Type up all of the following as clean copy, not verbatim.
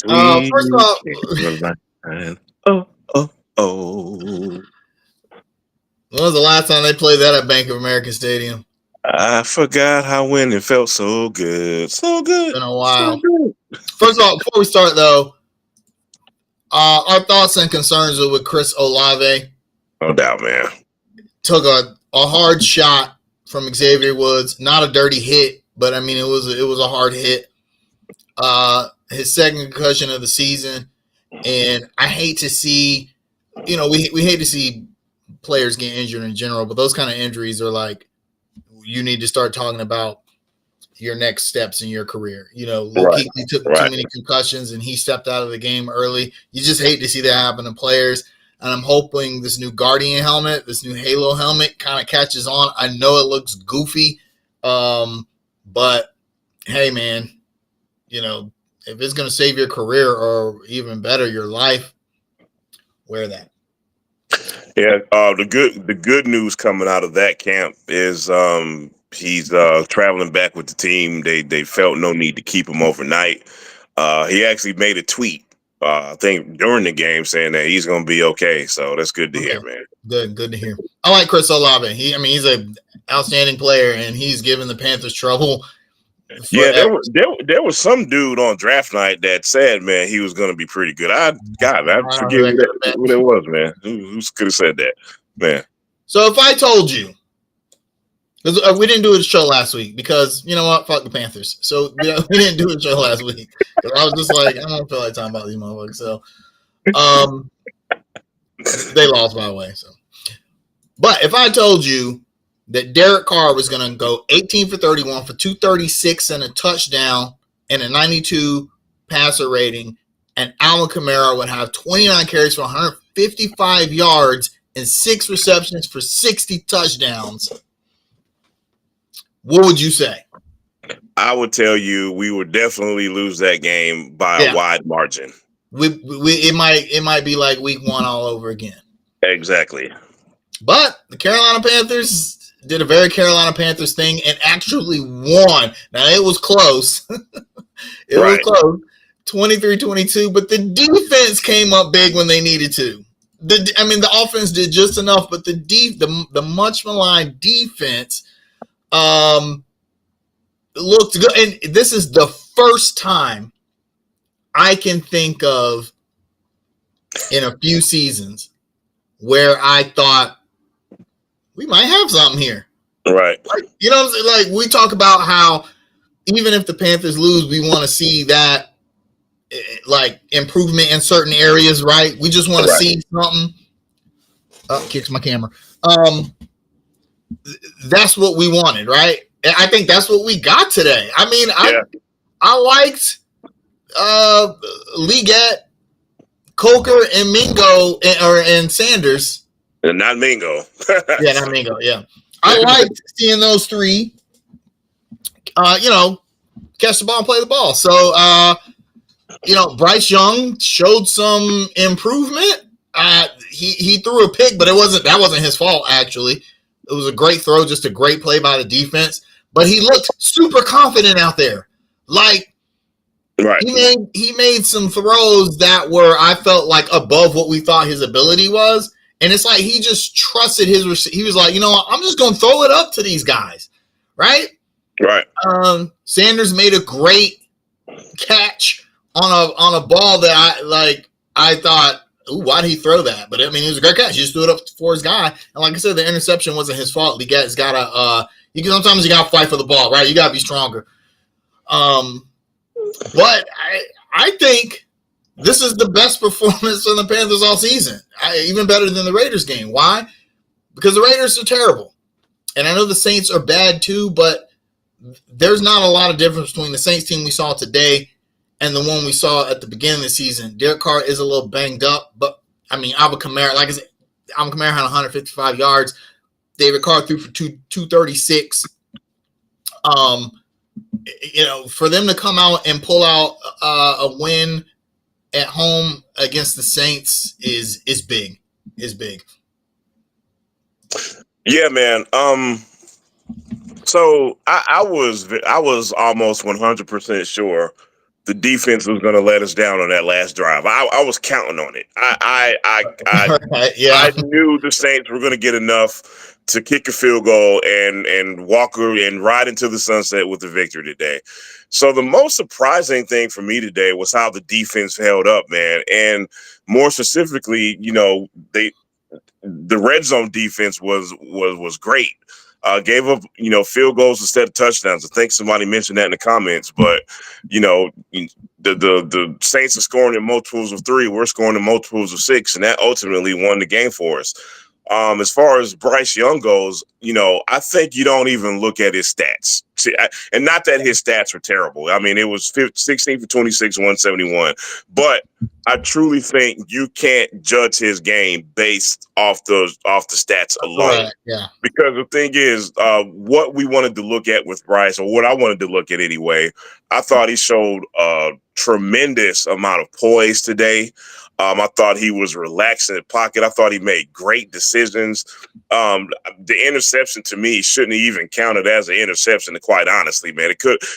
First of Sweet all, Caroline. Oh, oh, oh. when was the last time they played that at Bank of America Stadium? I forgot how when it felt so good. So good. Been a So while. good. First of all, before we start though, our thoughts and concerns are with Chris Olave. No doubt, man. Took a hard shot from Xavier Woods. Not a dirty hit, but I mean it was a hard hit. His second concussion of the season, and I hate to see, we hate to see players get injured in general, but those kind of injuries are like you need to start talking about your next steps in your career. Luke Right. Kuechly took too Right. many concussions and he stepped out of the game early. You just hate to see that happen to players. And I'm hoping this new Guardian helmet, this new Halo helmet kind of catches on. I know it looks goofy, but hey, man, if it's going to save your career or even better, your life, wear that. Yeah. The good news coming out of that camp is he's traveling back with the team. They felt no need to keep him overnight. He actually made a tweet, I think during the game, saying that he's going to be okay. So that's good to Okay, hear, man. good to hear. I like Chris Olave. He's an outstanding player, and he's given the Panthers trouble Yeah, there forever. was there was some dude on draft night that said, man, he was going to be pretty good. I I don't know forget who that could have who been. that was, man. Who could have said that, man? So if I told you, because we didn't do a show last week because you know what, fuck the Panthers. So we didn't do a show last week because I was just like, I don't feel like talking about these motherfuckers. So um, they lost by the way. So, but if I told you that Derek Carr was going to go 18 for 31 for 236 and a touchdown and a 92 passer rating, and Alvin Kamara would have 29 carries for 155 yards and 6 receptions for 60 touchdowns, what would you say? I would tell you we would definitely lose that game by a Yeah, wide margin. it might be like week 1 all over again. Exactly. But the Carolina Panthers did a very Carolina Panthers thing and actually won. Now it was close. It was Right. close. 23-22, but the defense came up big when they needed to. The offense did just enough, but the much maligned defense looked good. And this is the first time I can think of in a few seasons where I thought we might have something here. Right. Like, you know what I'm saying? Like we talk about how even if the Panthers lose, we want to see that like improvement in certain areas, right? We just want to Right. see something. Oh, kicks my camera. That's what we wanted, right? And I think that's what we got today. I mean, Yeah. I liked Leggett, Coker, and Mingo and Sanders. And not Mingo. Yeah, not Mingo. Yeah, I liked seeing those three. Catch the ball and play the ball. So, Bryce Young showed some improvement. He threw a pick, but that wasn't his fault. Actually, it was a great throw, just a great play by the defense. But he looked super confident out there. Like Right. he made some throws that were, I felt like, above what we thought his ability was. And it's like he just trusted he was like, you know what, I'm just going to throw it up to these guys, right? Right. Sanders made a great catch on a ball that I thought, ooh, why did he throw that? But I mean, it was a great catch. He just threw it up for his guy. And like I said, the interception wasn't his fault. Sometimes you got to fight for the ball, right? You got to be stronger. But I think this is the best performance from the Panthers all season. Even better than the Raiders game. Why? Because the Raiders are terrible. And I know the Saints are bad too, but there's not a lot of difference between the Saints team we saw today and the one we saw at the beginning of the season. Derek Carr is a little banged up, but I mean, Alvin Kamara, like I said, Alvin Kamara had 155 yards. David Carr threw for 236. For them to come out and pull out a win at home against the Saints is big. Is big. Yeah, man. So I was almost 100% sure the defense was going to let us down on that last drive. I was counting on it. I knew the Saints were going to get enough to kick a field goal and Walker and ride into the sunset with the victory today. So the most surprising thing for me today was how the defense held up, man. And more specifically, the red zone defense was great. Gave up, field goals instead of touchdowns. I think somebody mentioned that in the comments, but the Saints are scoring in multiples of 3. We're scoring in multiples of 6, and that ultimately won the game for us. As far as Bryce Young goes, I think you don't even look at his stats. And not that his stats were terrible. I mean, it was 16 for 26, 171. But I truly think you can't judge his game based off the stats alone. Right, yeah. Because the thing is, what we wanted to look at with Bryce, or what I wanted to look at anyway, I thought he showed a tremendous amount of poise today. I thought he was relaxed in the pocket. I thought he made great decisions. The interception to me shouldn't have even counted as an interception, quite honestly, man.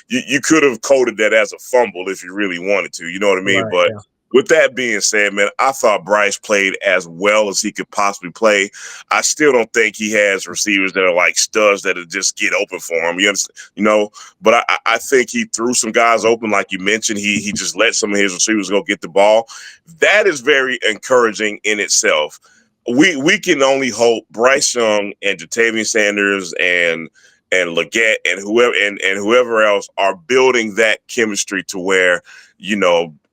You could have coded that as a fumble if you really wanted to. You know what I mean? Right, but yeah. With that being said, man, I thought Bryce played as well as he could possibly play. I still don't think he has receivers that are like studs that'll just get open for him. You understand? But I think he threw some guys open, like you mentioned. He just let some of his receivers go get the ball. That is very encouraging in itself. We can only hope Bryce Young and Jatavian Sanders and Leggett and whoever else are building that chemistry to where,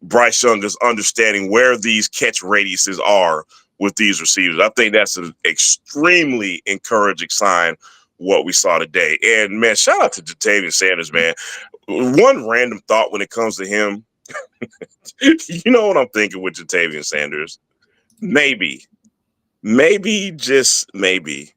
Bryce Young is understanding where these catch radiuses are with these receivers. I think that's an extremely encouraging sign what we saw today. And, man, shout out to Jatavian Sanders, man. One random thought when it comes to him, you know what I'm thinking with Jatavian Sanders? Maybe, just maybe,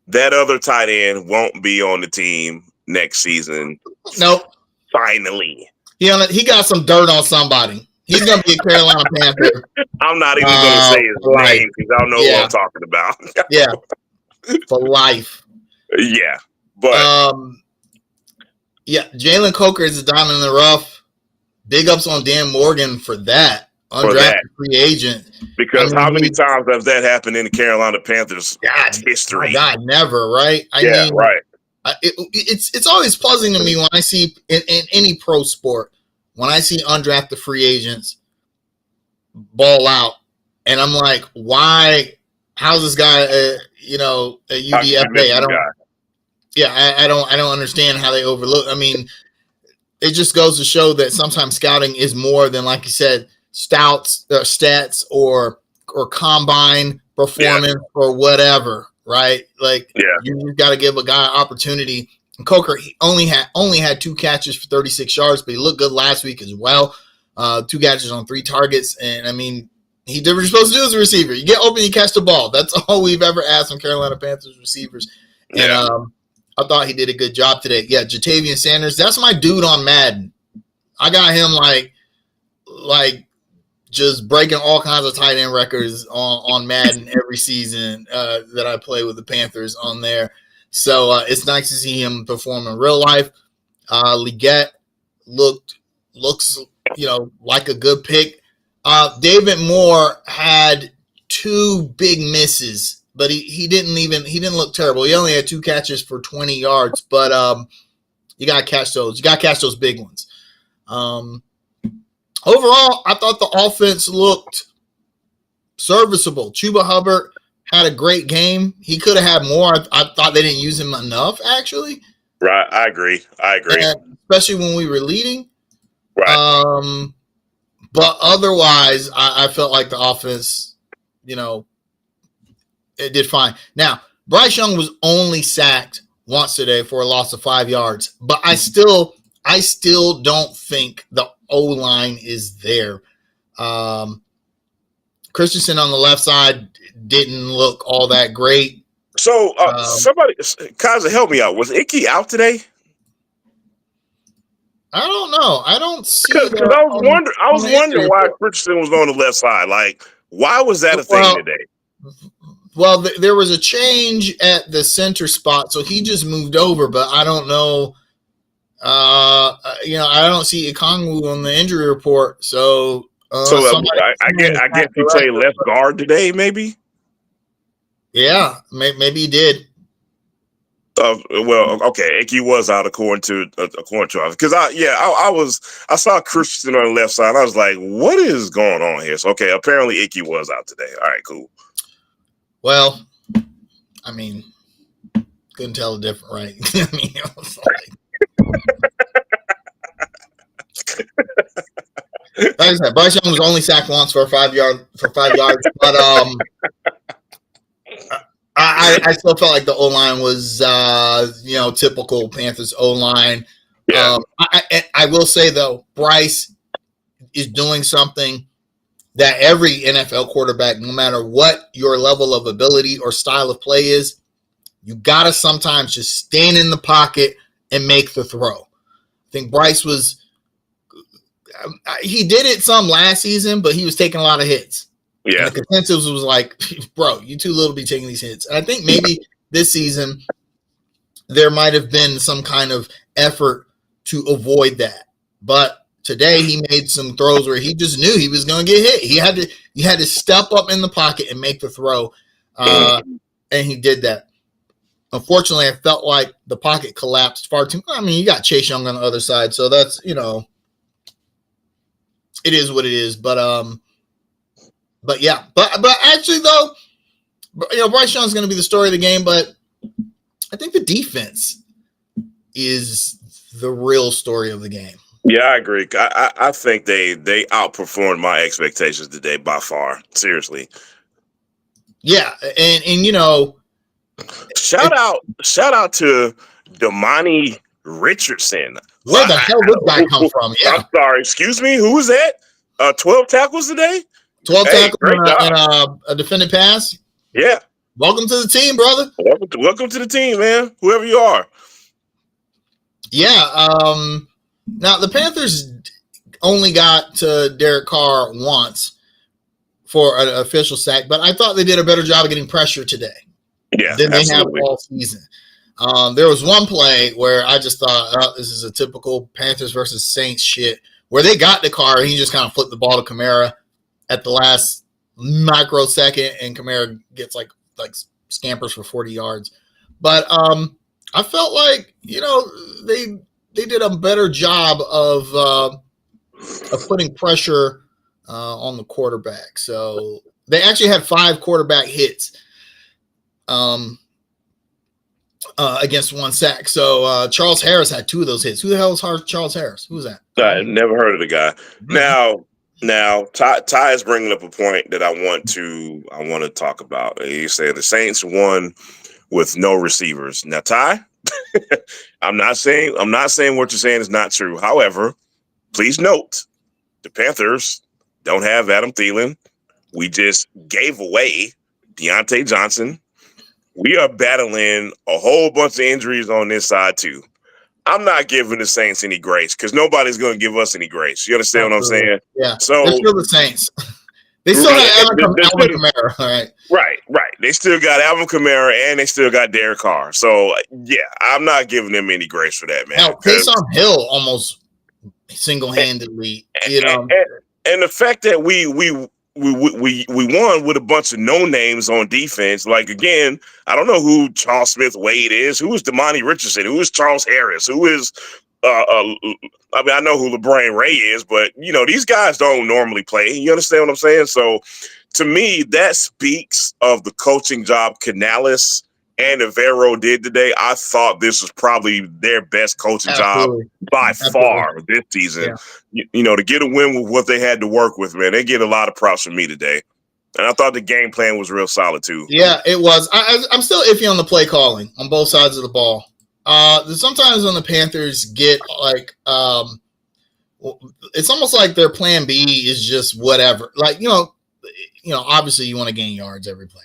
that other tight end won't be on the team next season. Nope. Finally. He got some dirt on somebody. He's going to be a Carolina Panther. I'm not even going to say his name because I don't know who I'm talking about. Yeah. For life. Yeah. But Jalen Coker is a diamond in the rough. Big ups on Dan Morgan for that. Undrafted free agent. Because how many times has that happened in the Carolina Panthers history? My God, never, right? Right. It's always puzzling to me when I see in any pro sport, when I see undrafted free agents ball out, and I'm like, why? How's this guy, a UDFA? I don't understand how they overlook. I mean, it just goes to show that sometimes scouting is more than, like you said, stats or combine performance or whatever. Right? Like, you got to give a guy an opportunity. And Coker, he only had 2 catches for 36 yards, but he looked good last week as well. 2 catches on 3 targets, and I mean, he did what you're supposed to do as a receiver. You get open, you catch the ball. That's all we've ever asked from Carolina Panthers receivers. And I thought he did a good job today. Yeah, Jatavian Sanders, that's my dude on Madden. I got him like just breaking all kinds of tight end records on Madden every season that I play with the Panthers on there. So it's nice to see him perform in real life. Leggett looks like a good pick. David Moore had 2 big misses, but he didn't look terrible. He only had 2 catches for 20 yards, but you got to catch those. You got to catch those big ones. Overall, I thought the offense looked serviceable. Chuba Hubbard had a great game. He could have had more. I thought they didn't use him enough, actually. Right, I agree. And especially when we were leading. Right. But otherwise, I felt like the offense, it did fine. Now, Bryce Young was only sacked once today for a loss of 5 yards, but I still don't think the O-line is there. Christensen on the left side didn't look all that great. So somebody, Kaza, help me out. Was Icky out today? I don't know. I don't see. Because I was wondering why Christensen was on the left side. Like, why was that a thing today? Well, there was a change at the center spot, so he just moved over. But I don't know. I don't see Ikongwu on the injury report, so So somebody I guess he played left guard today, maybe. Yeah, maybe he did. Well, okay, Icky was out according to because I saw Christensen on the left side. I was like, what is going on here? So okay, apparently Icky was out today. All right, cool. Well, I mean, couldn't tell the difference, right? I mean, I was like I said, Bryce Young was only sacked once for 5 yards, but I still felt like the O line was typical Panthers O line. Yeah. I will say though, Bryce is doing something that every NFL quarterback, no matter what your level of ability or style of play is, you gotta sometimes just stand in the pocket and make the throw. I think Bryce he did it some last season, but he was taking a lot of hits. Yeah. And the consensus was like, bro, you too little to be taking these hits. And I think maybe this season there might have been some kind of effort to avoid that. But today he made some throws where he just knew he was going to get hit. He had to step up in the pocket and make the throw. And he did that. Unfortunately, I felt like the pocket collapsed far too. I mean, you got Chase Young on the other side, so that's, it is what it is. But yeah, but actually though, Bryce Young's going to be the story of the game, but I think the defense is the real story of the game. Yeah, I agree. I think they outperformed my expectations today by far. Seriously. Yeah, and shout out to Damani Richardson. Where the hell did that come from? Yeah. I'm sorry. Excuse me. Who was that? 12 tackles today? 12 tackles and a defended pass? Yeah. Welcome to the team, brother. Welcome to the team, man. Whoever you are. Yeah. Now, the Panthers only got to Derek Carr once for an official sack, but I thought they did a better job of getting pressure today than they have all season. There was one play where I just thought, oh, this is a typical Panthers versus Saints shit, where they got the Carr and he just kind of flipped the ball to Kamara at the last microsecond, and Kamara gets like scampers for 40 yards. But I felt like, they did a better job of putting pressure on the quarterback. So they actually had 5 quarterback hits against 1 sack. So Charles Harris had 2 of those hits. Who the hell is Charles Harris? Who's that? I've never heard of the guy. Now, Ty is bringing up a point that I want to talk about. He said the Saints won with no receivers. Now, Ty, I'm not saying what you're saying is not true. However, please note the Panthers don't have Adam Thielen. We just gave away Deontay Johnson. We are battling a whole bunch of injuries on this side too. I'm not giving the Saints any grace because nobody's going to give us any grace. You understand what I'm saying? Yeah. So they're still the Saints. They still have Alvin Kamara, all right? Right. They still got Alvin Kamara and they still got Derek Carr. So yeah, I'm not giving them any grace for that, man. Now, Taysom Hill almost single-handedly, and the fact that we won with a bunch of no names on defense. Like, again, I don't know who Charles Smith Wade is. Who is Damani Richardson? Who is Charles Harris? Who is I know who LeBron Ray is, but these guys don't normally play. You understand what I'm saying? So to me, that speaks of the coaching job Canales and Evero did today. I thought this was probably their best coaching job by far this season. Yeah. To get a win with what they had to work with, man, they get a lot of props from me today. And I thought the game plan was real solid too. Yeah, it was. I'm still iffy on the play calling on both sides of the ball. Sometimes when the Panthers get it's almost like their plan B is just whatever. Like, obviously you want to gain yards every play.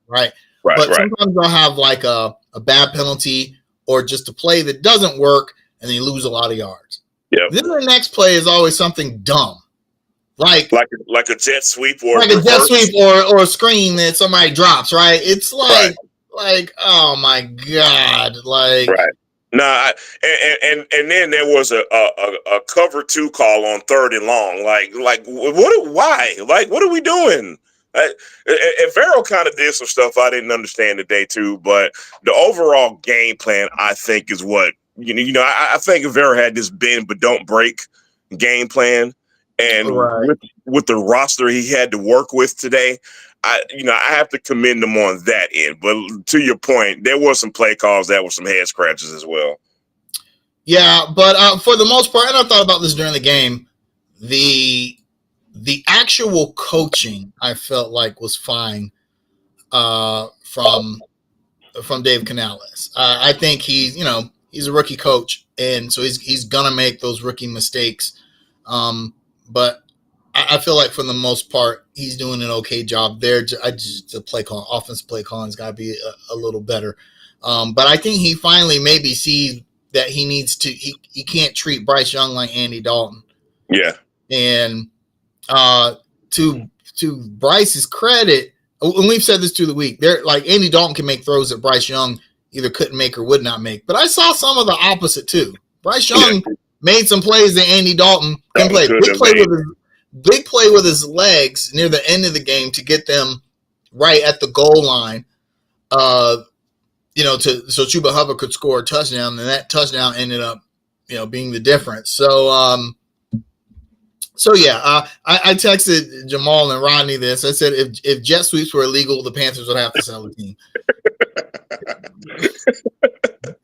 Right. But sometimes they'll have like a bad penalty or just a play that doesn't work and they lose a lot of yards. Yeah. Then the next play is always something dumb. Like a jet sweep or or a screen that somebody drops, right? It's like oh my God. Like, right. Nah, and then there was a cover two call on 3rd and long. Why? Like, what are we doing? And Vero kind of did some stuff I didn't understand today too, but the overall game plan I think is what I think Vero had this bend but don't break game plan, and Right. with the roster he had to work with today, I have to commend them on that end. But to your point, there were some play calls that were some head scratches as well. Yeah, but for the most part, and I thought about this during the game, the actual coaching I felt like was fine from Dave Canales. I think he's a rookie coach, and so he's gonna make those rookie mistakes. But I feel like for the most part, he's doing an okay job there. The play call, offensive play calling's got to be a little better. But I think he finally maybe sees that he needs to. He can't treat Bryce Young like Andy Dalton. Yeah. And to Bryce's credit, and we've said this through the week, they're like Andy Dalton can make throws that Bryce Young either couldn't make or would not make. But I saw some of the opposite too. Bryce Young made some plays that Andy Dalton can play. Big play with his legs near the end of the game to get them right at the goal line. So Chuba Hubbard could score a touchdown, and that touchdown ended up, being the difference. So, I texted Jamal and Rodney this. I said, if jet sweeps were illegal, the Panthers would have to sell the team.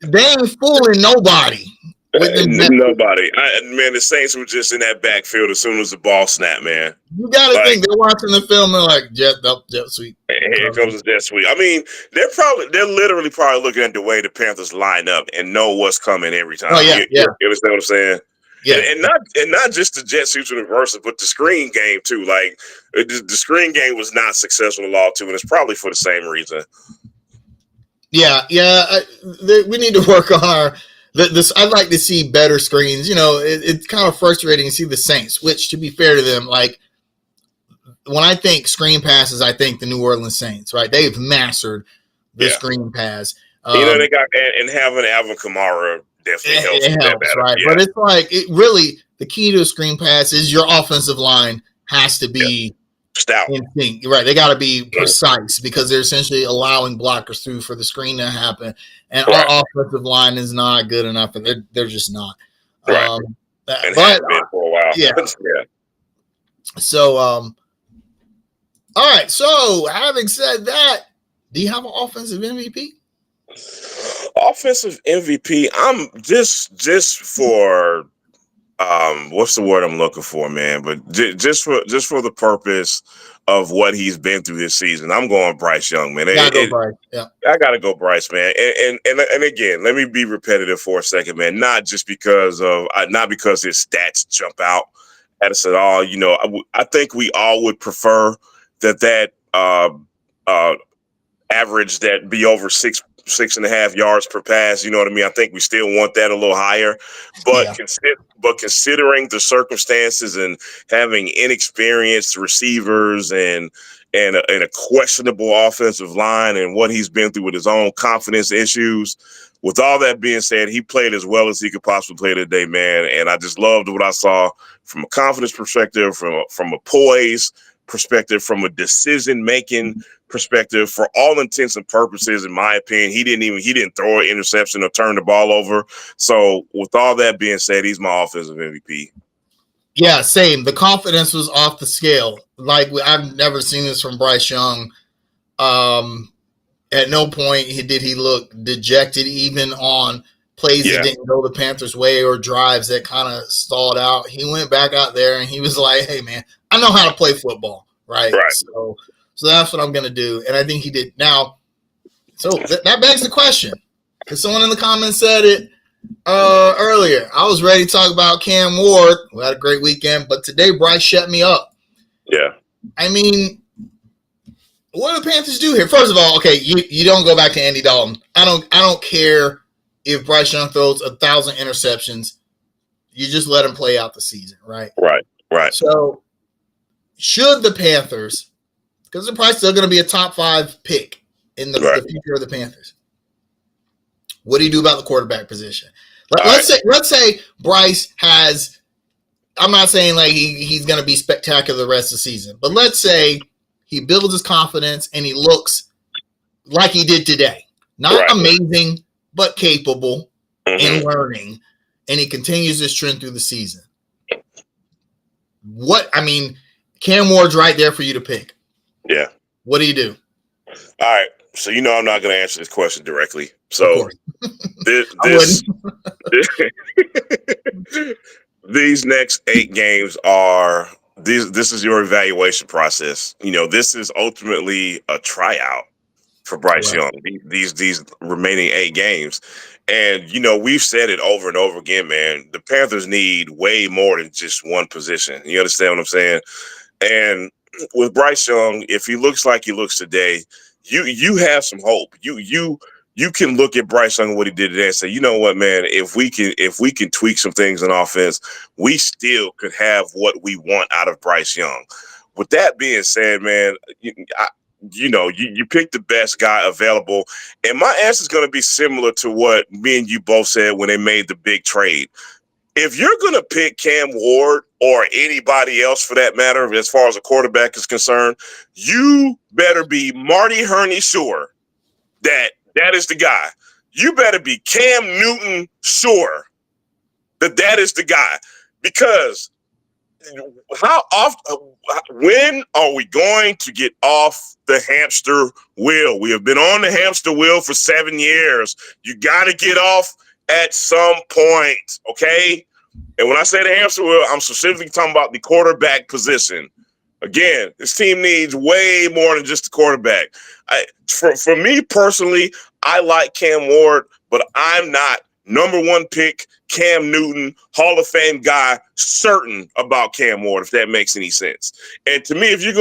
They ain't fooling nobody. Nobody. The Saints were just in that backfield as soon as the ball snapped, man. You got to think they're watching the film and like jet sweep. Here comes the jet sweep. I mean, they're literally looking at the way the Panthers line up and know what's coming every time. Oh yeah, You understand what I'm saying? Yeah, and not just the jet sweeps and reverses, but the screen game too. Like the screen game was not successful at all too, and it's probably for the same reason. Yeah. We need to work on our. I'd like to see better screens. It's kind of frustrating to see the Saints, which, to be fair to them, like when I think screen passes, I think the New Orleans Saints, right? They've mastered the screen pass. They got and having Alvin Kamara definitely helps. It helps, right? Yeah. But it's like the key to a screen pass is your offensive line has to be stout. Right. They got to be precise because they're essentially allowing blockers through for the screen to happen. And our offensive line is not good enough, and they're just not. Right. And have been for a while. Yeah. So, all right. So, having said that, do you have an offensive MVP? Offensive MVP, I'm just for what's the word I'm looking for, man? But just for the purpose of what he's been through this season, I'm going Bryce Young, man. Bryce. Yeah, I gotta go Bryce, man. And again, let me be repetitive for a second, man. Not because his stats jump out at us at all. I think we all would prefer that average that be over 6.5 yards per pass. You know what I mean? I think we still want that a little higher, but considering the circumstances and having inexperienced receivers and a questionable offensive line and what he's been through with his own confidence issues, with all that being said, he played as well as he could possibly play today, man. And I just loved what I saw from a confidence perspective, from a poise perspective, from a decision-making perspective. For all intents and purposes, in my opinion, he didn't throw an interception or turn the ball over. So with all that being said, he's my offensive MVP. Yeah, same. The confidence was off the scale. Like I've never seen this from Bryce Young. At no point did he look dejected, even on plays that didn't go the Panthers' way or drives that kind of stalled out. He went back out there and he was like, "Hey, man, I know how to play football, right?" So that's what I'm going to do. And I think he did. Now, so that begs the question, because someone in the comments said it earlier. I was ready to talk about Cam Ward, who had a great weekend, but today Bryce shut me up. Yeah. I mean, what do the Panthers do here? First of all, okay, you don't go back to Andy Dalton. I don't care if Bryce Young throws 1,000 interceptions. You just let him play out the season, right? Right. So should the Panthers, because they're probably still going to be a top 5 pick in the future of the Panthers, What do you do about the quarterback position? All Let's right. let's say Bryce has. I'm not saying like he's going to be spectacular the rest of the season, but let's say he builds his confidence and he looks like he did today. Not Right. amazing, but capable and Mm-hmm. learning, and he continues this trend through the season. Cam Ward's right there for you to pick. Yeah. What do you do? All right. So I'm not going to answer this question directly. Of So course. this these next 8 games are this is your evaluation process. This is ultimately a tryout for Bryce Right. Young. These remaining 8 games. And we've said it over and over again, man. The Panthers need way more than just one position. You understand what I'm saying? And with Bryce Young, if he looks like he looks today, you have some hope. You can look at Bryce Young and what he did today and say, you know what, man, if we can tweak some things in offense, we still could have what we want out of Bryce Young. With that being said, man, you pick the best guy available. And my answer is going to be similar to what me and you both said when they made the big trade. If you're going to pick Cam Ward or anybody else for that matter, as far as a quarterback is concerned, you better be Marty Herney sure that is the guy. You better be Cam Newton sure that is the guy. Because how often, when are we going to get off the hamster wheel? We have been on the hamster wheel for 7 years. You got to get off at some point, okay? And when I say the hamster wheel, I'm specifically talking about the quarterback position. Again, this team needs way more than just the quarterback. For me personally, I like Cam Ward, but I'm not number 1 pick Cam Newton, Hall of Fame guy, certain about Cam Ward, if that makes any sense. And to me, if you're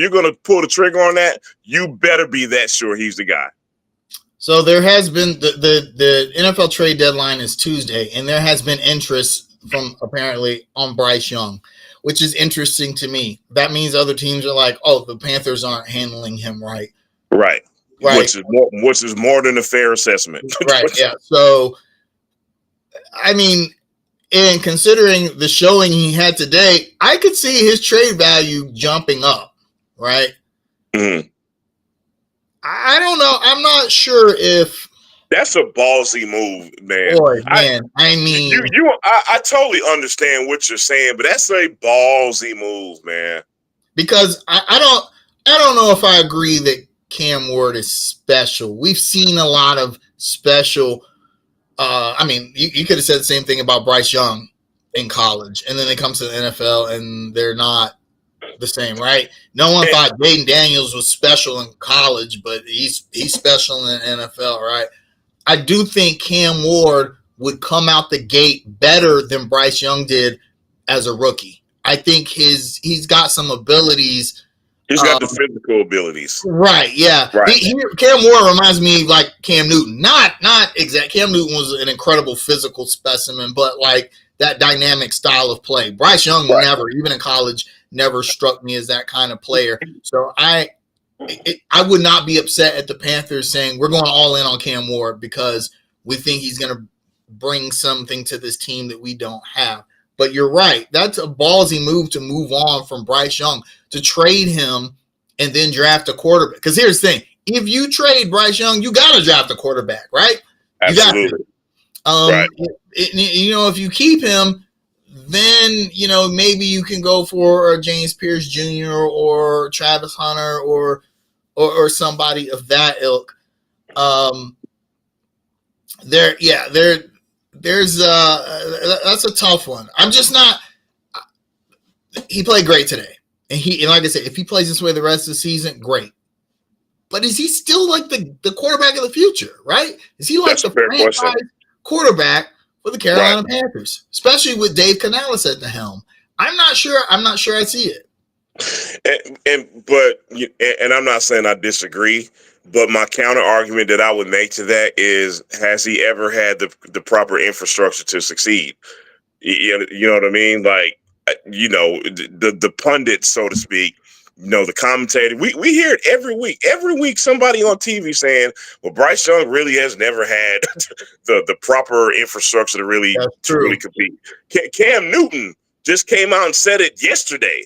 gonna pull the trigger on that, you better be that sure he's the guy. So there has been the NFL trade deadline is Tuesday, and there has been interest from apparently on Bryce Young, which is interesting to me. That means other teams are like, oh, the Panthers aren't handling him right. Right. Which is more than a fair assessment. Right. Yeah. So, and considering the showing he had today, I could see his trade value jumping up. Right. Mm-hmm. I don't know. I'm not sure if that's a ballsy move, man. Boy, man, I totally understand what you're saying, but that's a ballsy move, man. Because I don't know if I agree that Cam Ward is special. We've seen a lot of special. You could have said the same thing about Bryce Young in college, and then they come to the NFL and they're not the same, right? No one thought Jaden Daniels was special in college, but he's special in the NFL, right? I do think Cam Ward would come out the gate better than Bryce Young did as a rookie. I think he's got some abilities. He's got the physical abilities. Right, yeah. Right. Cam Ward reminds me like Cam Newton. Not exact. Cam Newton was an incredible physical specimen, but like that dynamic style of play. Bryce Young never, even in college, never struck me as that kind of player. So I would not be upset at the Panthers saying we're going all in on Cam Ward because we think he's going to bring something to this team that we don't have. But you're right. That's a ballsy move to move on from Bryce Young, to trade him and then draft a quarterback. Because here's the thing. If you trade Bryce Young, you got to draft a quarterback, right? Absolutely. You got to. If you keep him, then, maybe you can go for a James Pierce Jr. or Travis Hunter or somebody of that ilk. There's that's a tough one. I'm just not. He played great today, and like I said, if he plays this way the rest of the season, great. But is he still like the quarterback of the future? Right? Is he like the franchise quarterback for the Carolina Panthers, especially with Dave Canales at the helm? I'm not sure. I'm not sure I see it. And I'm not saying I disagree, but my counter argument that I would make to that is, has he ever had the proper infrastructure to succeed? You know what I mean? Like, the pundits, so to speak, the commentator, we hear it every week. Every week, somebody on TV saying, "Well, Bryce Young really has never had the proper infrastructure to really compete." Cam Newton just came out and said it yesterday.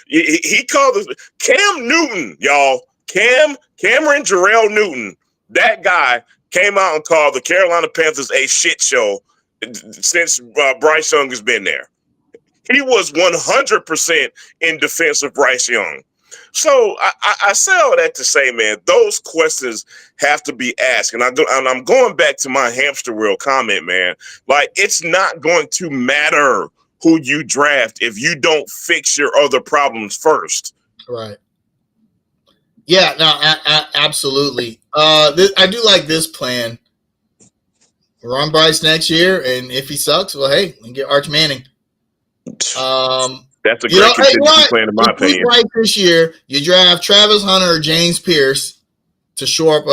he called us Cam Newton, y'all. Cameron Jarrell Newton. That guy came out and called the Carolina Panthers a shit show since Bryce Young has been there. He was 100% in defense of Bryce Young. So I say all that to say, man, those questions have to be asked. And I'm going back to my hamster wheel comment, man. Like, it's not going to matter who you draft if you don't fix your other problems first. Right. Yeah, no, absolutely. I do like this plan. Run Bryce next year, and if he sucks, well, hey, we can get Arch Manning. That's a great contingency plan, in my opinion. Bryce this year, you draft Travis Hunter or James Pierce to shore up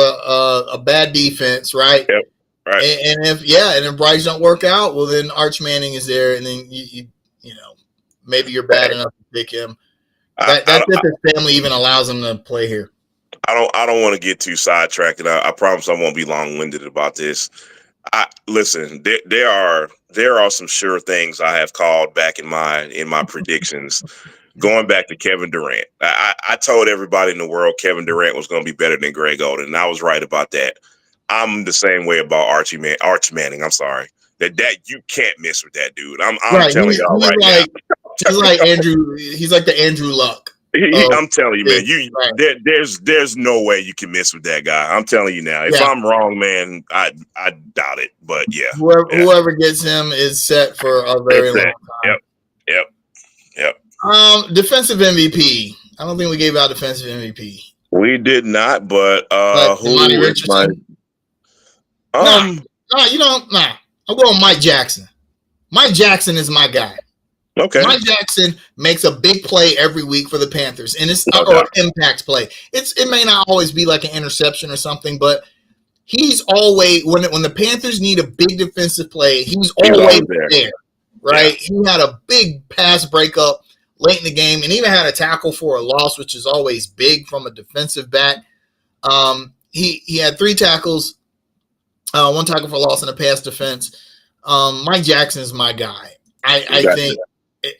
a bad defense, right? Yep. Right. And if Bryce don't work out, well, then Arch Manning is there, and then you maybe you're bad enough to pick him. That's if his family even allows him to play here. I don't want to get too sidetracked, and I promise I won't be long-winded about this. Listen, there are some sure things I have called back in my predictions. Going back to Kevin Durant, I told everybody in the world Kevin Durant was going to be better than Greg Oden, and I was right about that. I'm the same way about Arch Manning. I'm sorry that you can't mess with that dude. I'm telling y'all right now. He's like Andrew. He's like the Andrew Luck. I'm telling you, man. There's no way you can mess with that guy. I'm telling you now. If I'm wrong, man, I doubt it. But yeah, whoever gets him is set for a very long time. Yep. Defensive MVP. I don't think we gave out defensive MVP. We did not, but who is my? I'm going Mike Jackson. Mike Jackson is my guy. Okay. Mike Jackson makes a big play every week for the Panthers, and it's impact play. It may not always be like an interception or something, but he's always when the Panthers need a big defensive play, he's always there. Right? Yeah. He had a big pass breakup late in the game, and even had a tackle for a loss, which is always big from a defensive back. He had 3 tackles, 1 tackle for loss, and a pass defense. Mike Jackson is my guy. I think.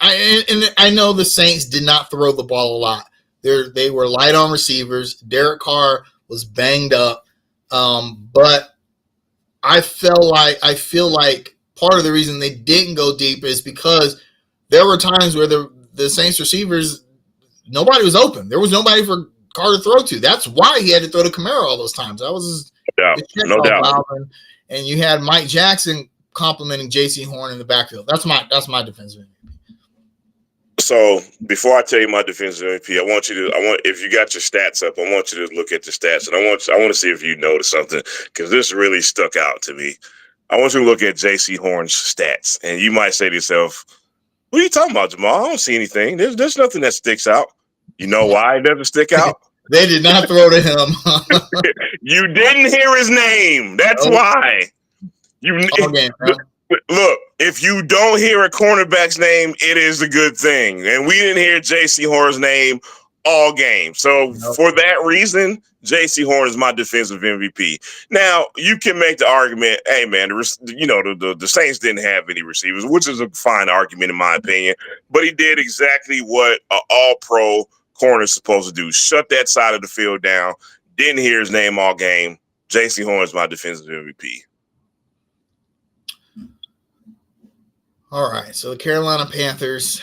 I know the Saints did not throw the ball a lot. They were light on receivers. Derek Carr was banged up, but I feel like part of the reason they didn't go deep is because there were times where the Saints receivers, nobody was open. There was nobody for Carr to throw to. That's why he had to throw to Kamara all those times. That was no doubt. And you had Mike Jackson complimenting J.C. Horn in the backfield. That's my defensive MVP. So before I tell you my defensive MVP, if you got your stats up, I want you to look at the stats, and I want to see if you notice something, because this really stuck out to me. I want you to look at J.C. Horn's stats, and you might say to yourself, "What are you talking about, Jamal? I don't see anything. There's nothing that sticks out." You know why it doesn't stick out? They did not throw to him. You didn't hear his name. That's why. Look, if you don't hear a cornerback's name, it is a good thing. And we didn't hear J.C. Horn's name all game. So for that reason, J.C. Horn is my defensive MVP. Now, you can make the argument, hey, man, the Saints didn't have any receivers, which is a fine argument in my opinion. But he did exactly what an all-pro corner is supposed to do. Shut that side of the field down. Didn't hear his name all game. J.C. Horn is my defensive MVP. All right, so the Carolina Panthers.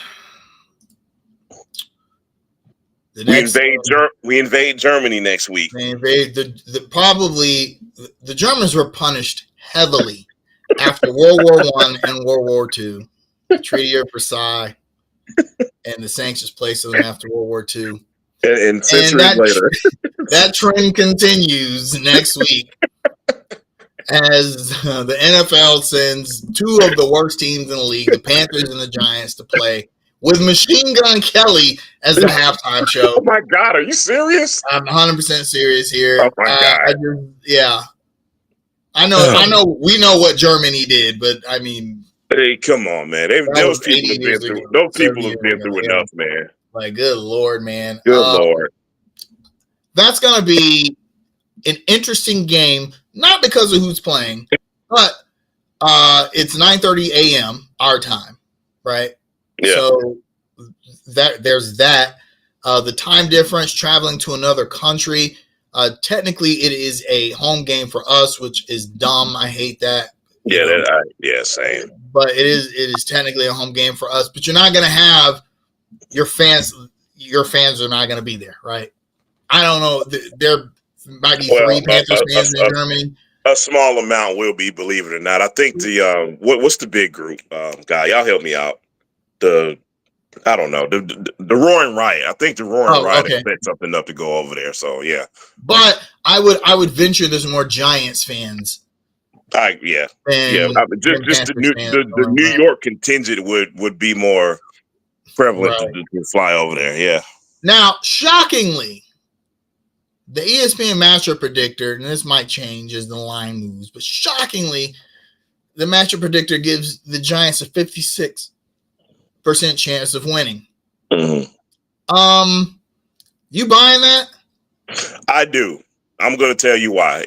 We invade Germany next week. They invade the Germans were punished heavily after World War I and World War II. The Treaty of Versailles and the sanctions placed on them after World War II. And centuries later. That trend continues next week. As the NFL sends 2 of the worst teams in the league, the Panthers and the Giants, to play with Machine Gun Kelly as the halftime show. Oh my God, are you serious? I'm 100% serious here. Oh my God. I know. We know what Germany did, but I mean, hey, come on, man. Those people have been through enough, man. Like, good Lord, man. Good Lord. That's going to be an interesting game, not because of who's playing, but it's 9:30 a.m. our time, right? Yeah. So there's that. The time difference, traveling to another country. Technically, it is a home game for us, which is dumb. I hate that. Same. But it is technically a home game for us. But you're not going to have your fans. Your fans are not going to be there, right? I don't know. There might be 3 Panthers fans in Germany. A small amount will be, believe it or not. I think the what's the big group guy? Y'all help me out. I don't know. The Roaring Riot. I think the Roaring Riot expects something enough to go over there. So yeah. But I would venture there's more Giants fans. Just the New York contingent would be more prevalent to fly over there. Yeah. Now, shockingly, the ESPN matchup predictor, and this might change as the line moves, but shockingly, the matchup predictor gives the Giants a 56% chance of winning. Mm-hmm. You buying that? I do. I'm going to tell you why.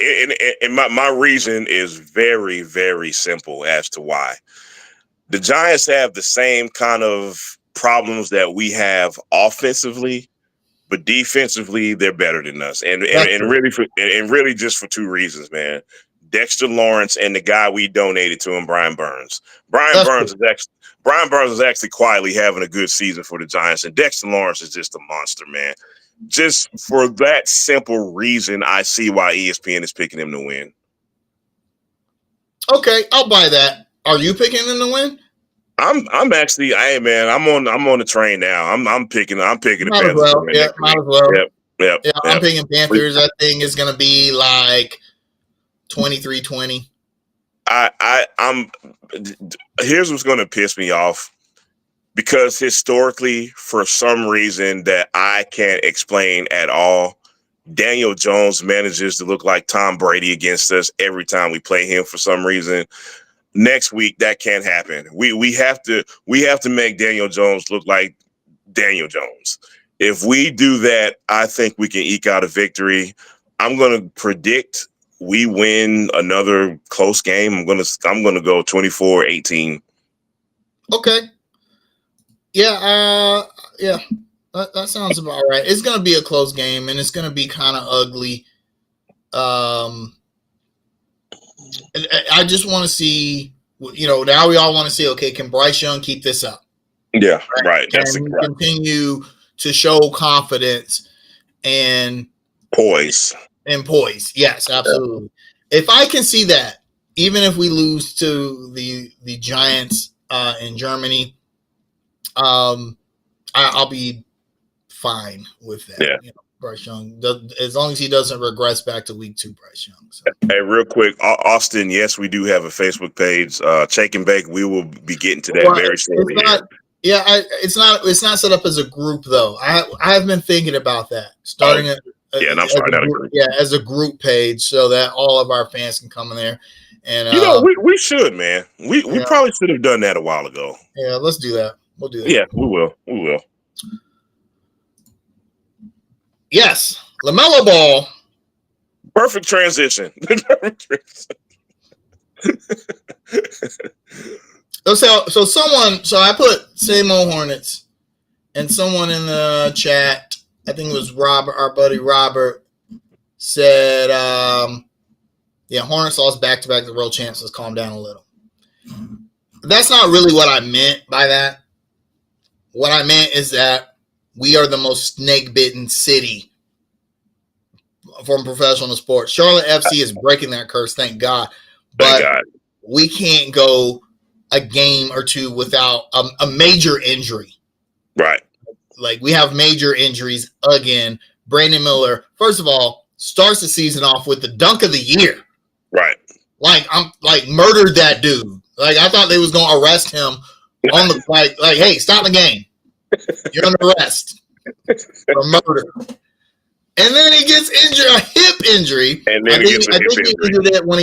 And my reason is very, very simple as to why. The Giants have the same kind of problems that we have offensively, but defensively they're better than us. And really just for 2 reasons, man. Dexter Lawrence and the guy we donated to him, Brian Burns. Brian Burns is actually quietly having a good season for the Giants, and Dexter Lawrence is just a monster, man. Just for that simple reason, I see why ESPN is picking him to win. Okay, I'll buy that. Are you picking him to win? I'm actually, I'm on the train now. I'm picking the Panthers. Might as well. Yep. I'm picking Panthers. That thing is going to be like 23-20. Here's what's going to piss me off. Because historically, for some reason that I can't explain at all, Daniel Jones manages to look like Tom Brady against us every time we play him for some reason. Next week, that can't happen. We have to make Daniel Jones look like Daniel Jones. If we do that, I think we can eke out a victory. I'm going to predict we win another close game. I'm going to go 24-18. Okay. Yeah, that sounds about right. It's going to be a close game, and it's going to be kind of ugly. And I just want to see, now we all want to see, okay, can Bryce Young keep this up? Yeah, right. Can he continue to show confidence and poise? Yes, absolutely. Yeah. If I can see that, even if we lose to the Giants in Germany, I'll be fine with that. Yeah. Bryce Young, as long as he doesn't regress back to week 2, Bryce Young. So. Hey, real quick, Austin, yes, we do have a Facebook page, Shake and Bake. We will be getting to that very shortly. It's not set up as a group though. I have been thinking about that, starting as a group page so that all of our fans can come in there. And we should, man. We probably should have done that a while ago. Yeah, let's do that. We'll do that. Yeah, we will. Yes, LaMelo Ball. Perfect transition. So I put same old Hornets, and someone in the chat, I think it was Robert, our buddy Robert, said, Hornets lost back-to-back the world champs. Let's calm down a little. That's not really what I meant by that. What I meant is that we are the most snake-bitten city from professional sports. Charlotte FC is breaking that curse, thank God. But we can't go a game or two without a major injury. Right. Like, we have major injuries again. Brandon Miller, first of all, starts the season off with the dunk of the year. Right. I'm murdered that dude. Like, I thought they was going to arrest him on the hey, stop the game. You're under arrest for murder. And then he gets injured, a hip injury. And then I think he injured it when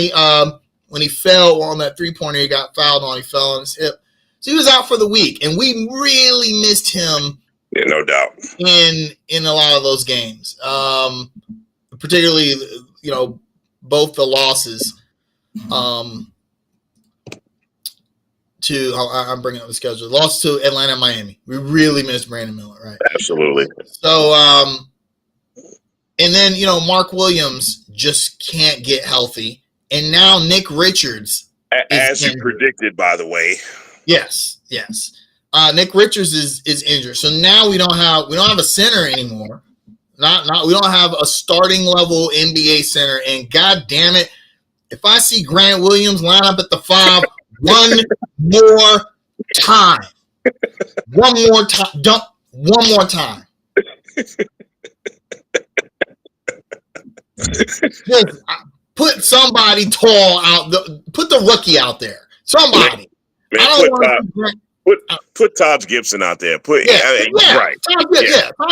he fell on that 3-pointer he got fouled on. He fell on his hip. So he was out for the week, and we really missed him Yeah, no doubt. In a lot of those games, particularly both the losses. I'm bringing up the schedule. Lost to Atlanta and Miami. We really missed Brandon Miller, right? Absolutely. So, and then Mark Williams just can't get healthy, and now Nick Richards, as you predicted, by the way. Yes. Nick Richards is injured, so now we don't have a center anymore. We don't have a starting level NBA center, and God damn it, if I see Grant Williams line up at the 5 one more time, just put somebody tall out. Put the rookie out there. Somebody. Man, I don't want to put Taj Gibson out there. Right. Taj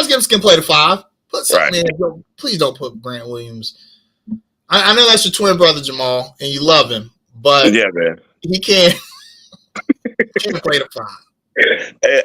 Gibson can play the 5. Put something in. Please don't put Grant Williams. I know that's your twin brother Jamal, and you love him, but yeah, man, he can't play the 5.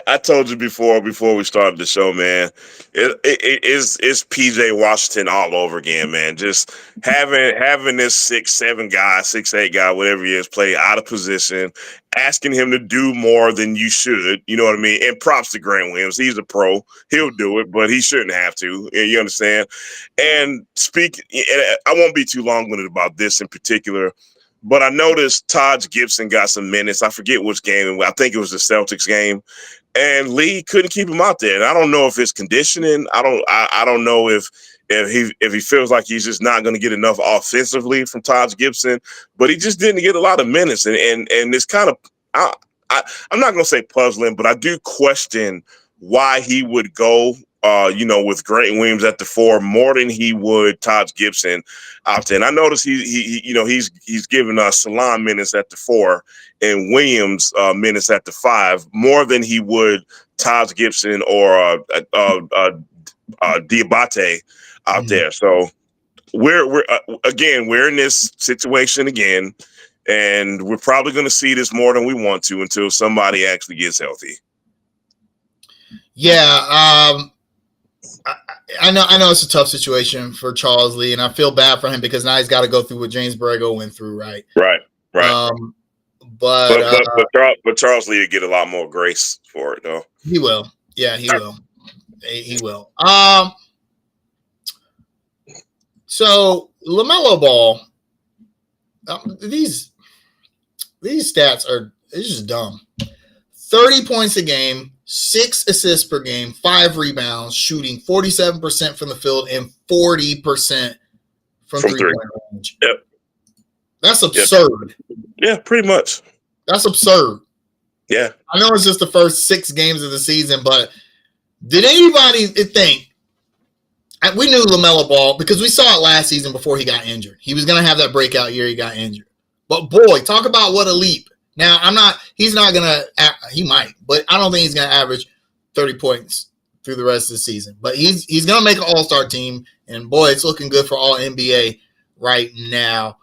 I told you before we started the show, man. It's PJ Washington all over again, man. Just having this 6'7" guy, 6'8" guy, whatever he is, play out of position, asking him to do more than you should. You know what I mean? And props to Grant Williams. He's a pro. He'll do it, but he shouldn't have to. You understand? And I won't be too long-winded about this in particular. But I noticed Taj Gibson got some minutes. I forget which game. I think it was the Celtics game, and Lee couldn't keep him out there. And I don't know if it's conditioning. I don't know if he feels like he's just not going to get enough offensively from Taj Gibson. But he just didn't get a lot of minutes, and it's kind of I'm not going to say puzzling, but I do question why he would go. With Grant Williams at the 4 more than he would Taj Gibson out there. And I noticed he's giving us Salam minutes at the 4 and Williams minutes at the 5 more than he would Taj Gibson or Diabate out there. So we're in this situation again, and we're probably going to see this more than we want to until somebody actually gets healthy. Yeah. I know it's a tough situation for Charles Lee, and I feel bad for him because now he's got to go through what James Borrego went through, right? Right. But Charles Lee will get a lot more grace for it, though. He will. Yeah, he will. He will. So LaMelo Ball, these stats it's just dumb. 30 points a game. 6 assists per game, 5 rebounds, shooting 47% from the field and 40% from three-point range. Yep. That's absurd. Yeah, pretty much. That's absurd. Yeah. I know it's just the first 6 games of the season, but did anybody think – we knew LaMelo Ball because we saw it last season before he got injured. He was going to have that breakout year. He got injured. But, boy, talk about what a leap. Now, he's not going to – he might, but I don't think he's going to average 30 points through the rest of the season. But he's going to make an all-star team, and, boy, it's looking good for all NBA right now.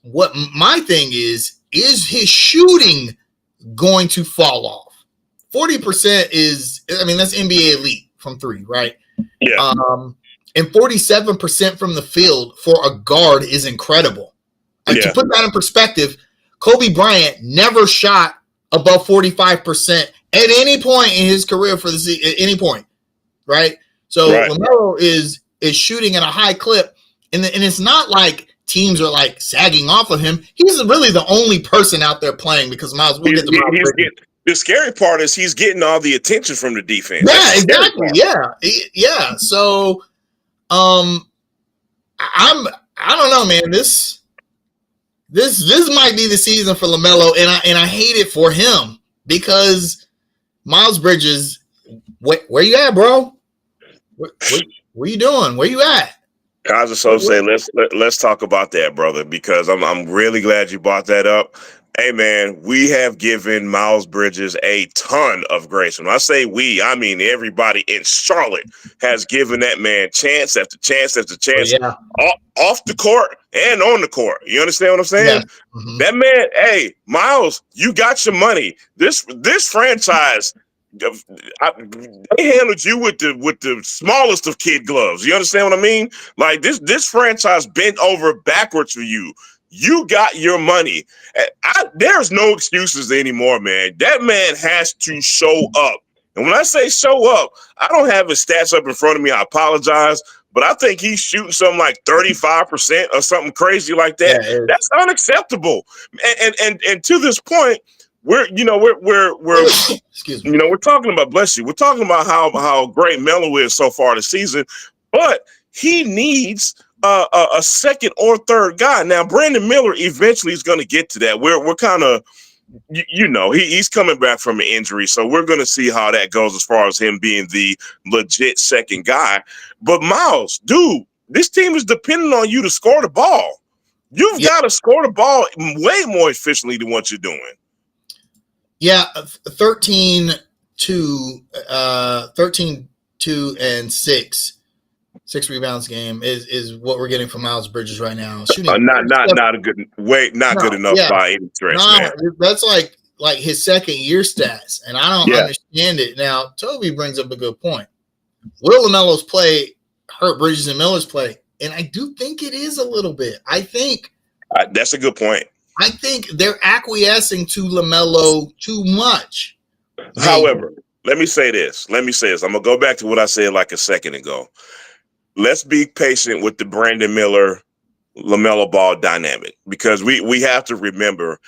What my thing is his shooting going to fall off? 40% that's NBA elite from 3, right? Yeah. And 47% from the field for a guard is incredible. To put that in perspective – Kobe Bryant never shot above 45% at any point in his career for the season, at any point, right? So LaMelo is shooting at a high clip, and it's not like teams are like sagging off of him. He's really the only person out there playing because Miles. The scary part is he's getting all the attention from the defense. Yeah, exactly. Yeah. So, I don't know, man. This might be the season for LaMelo, and I hate it for him because Miles Bridges, where you at, bro? What you doing? Where you at? I was just so say let's talk about that, brother, because I'm really glad you brought that up. Hey, man, we have given Miles Bridges a ton of grace. When I say we, I mean everybody in Charlotte has given that man chance after chance after chance off the court and on the court. You understand what I'm saying? Yeah. Mm-hmm. That man, hey, Miles, you got your money. This franchise they handled you with the smallest of kid gloves. You understand what I mean? Like this franchise bent over backwards for you. You got your money. There's no excuses anymore, man. That man has to show up. And when I say show up, I don't have his stats up in front of me. I apologize. But I think he's shooting something like 35% or something crazy like that. Yeah, that's unacceptable. And to this point, we're excuse me. we're talking about, bless you, we're talking about how great Melo is so far this season, but he needs a second or third guy. Now, Brandon Miller eventually is going to get to that. We're kind of, he's coming back from an injury, so we're going to see how that goes as far as him being the legit second guy. But Miles, dude, this team is depending on you to score the ball. You've got to score the ball way more efficiently than what you're doing. Yeah, 13-2 and 6 rebounds game is what we're getting from Miles Bridges right now. Shooting not a good good enough by any stretch, man. That's like his second year stats, and I don't understand it. Now, Toby brings up a good point. Will LaMelo's play hurt Bridges and Miller's play? And I do think it is a little bit. I think that's a good point. I think they're acquiescing to LaMelo too much. However, let me say this. I'm going to go back to what I said like a second ago. Let's be patient with the Brandon Miller LaMelo Ball dynamic, because we have to remember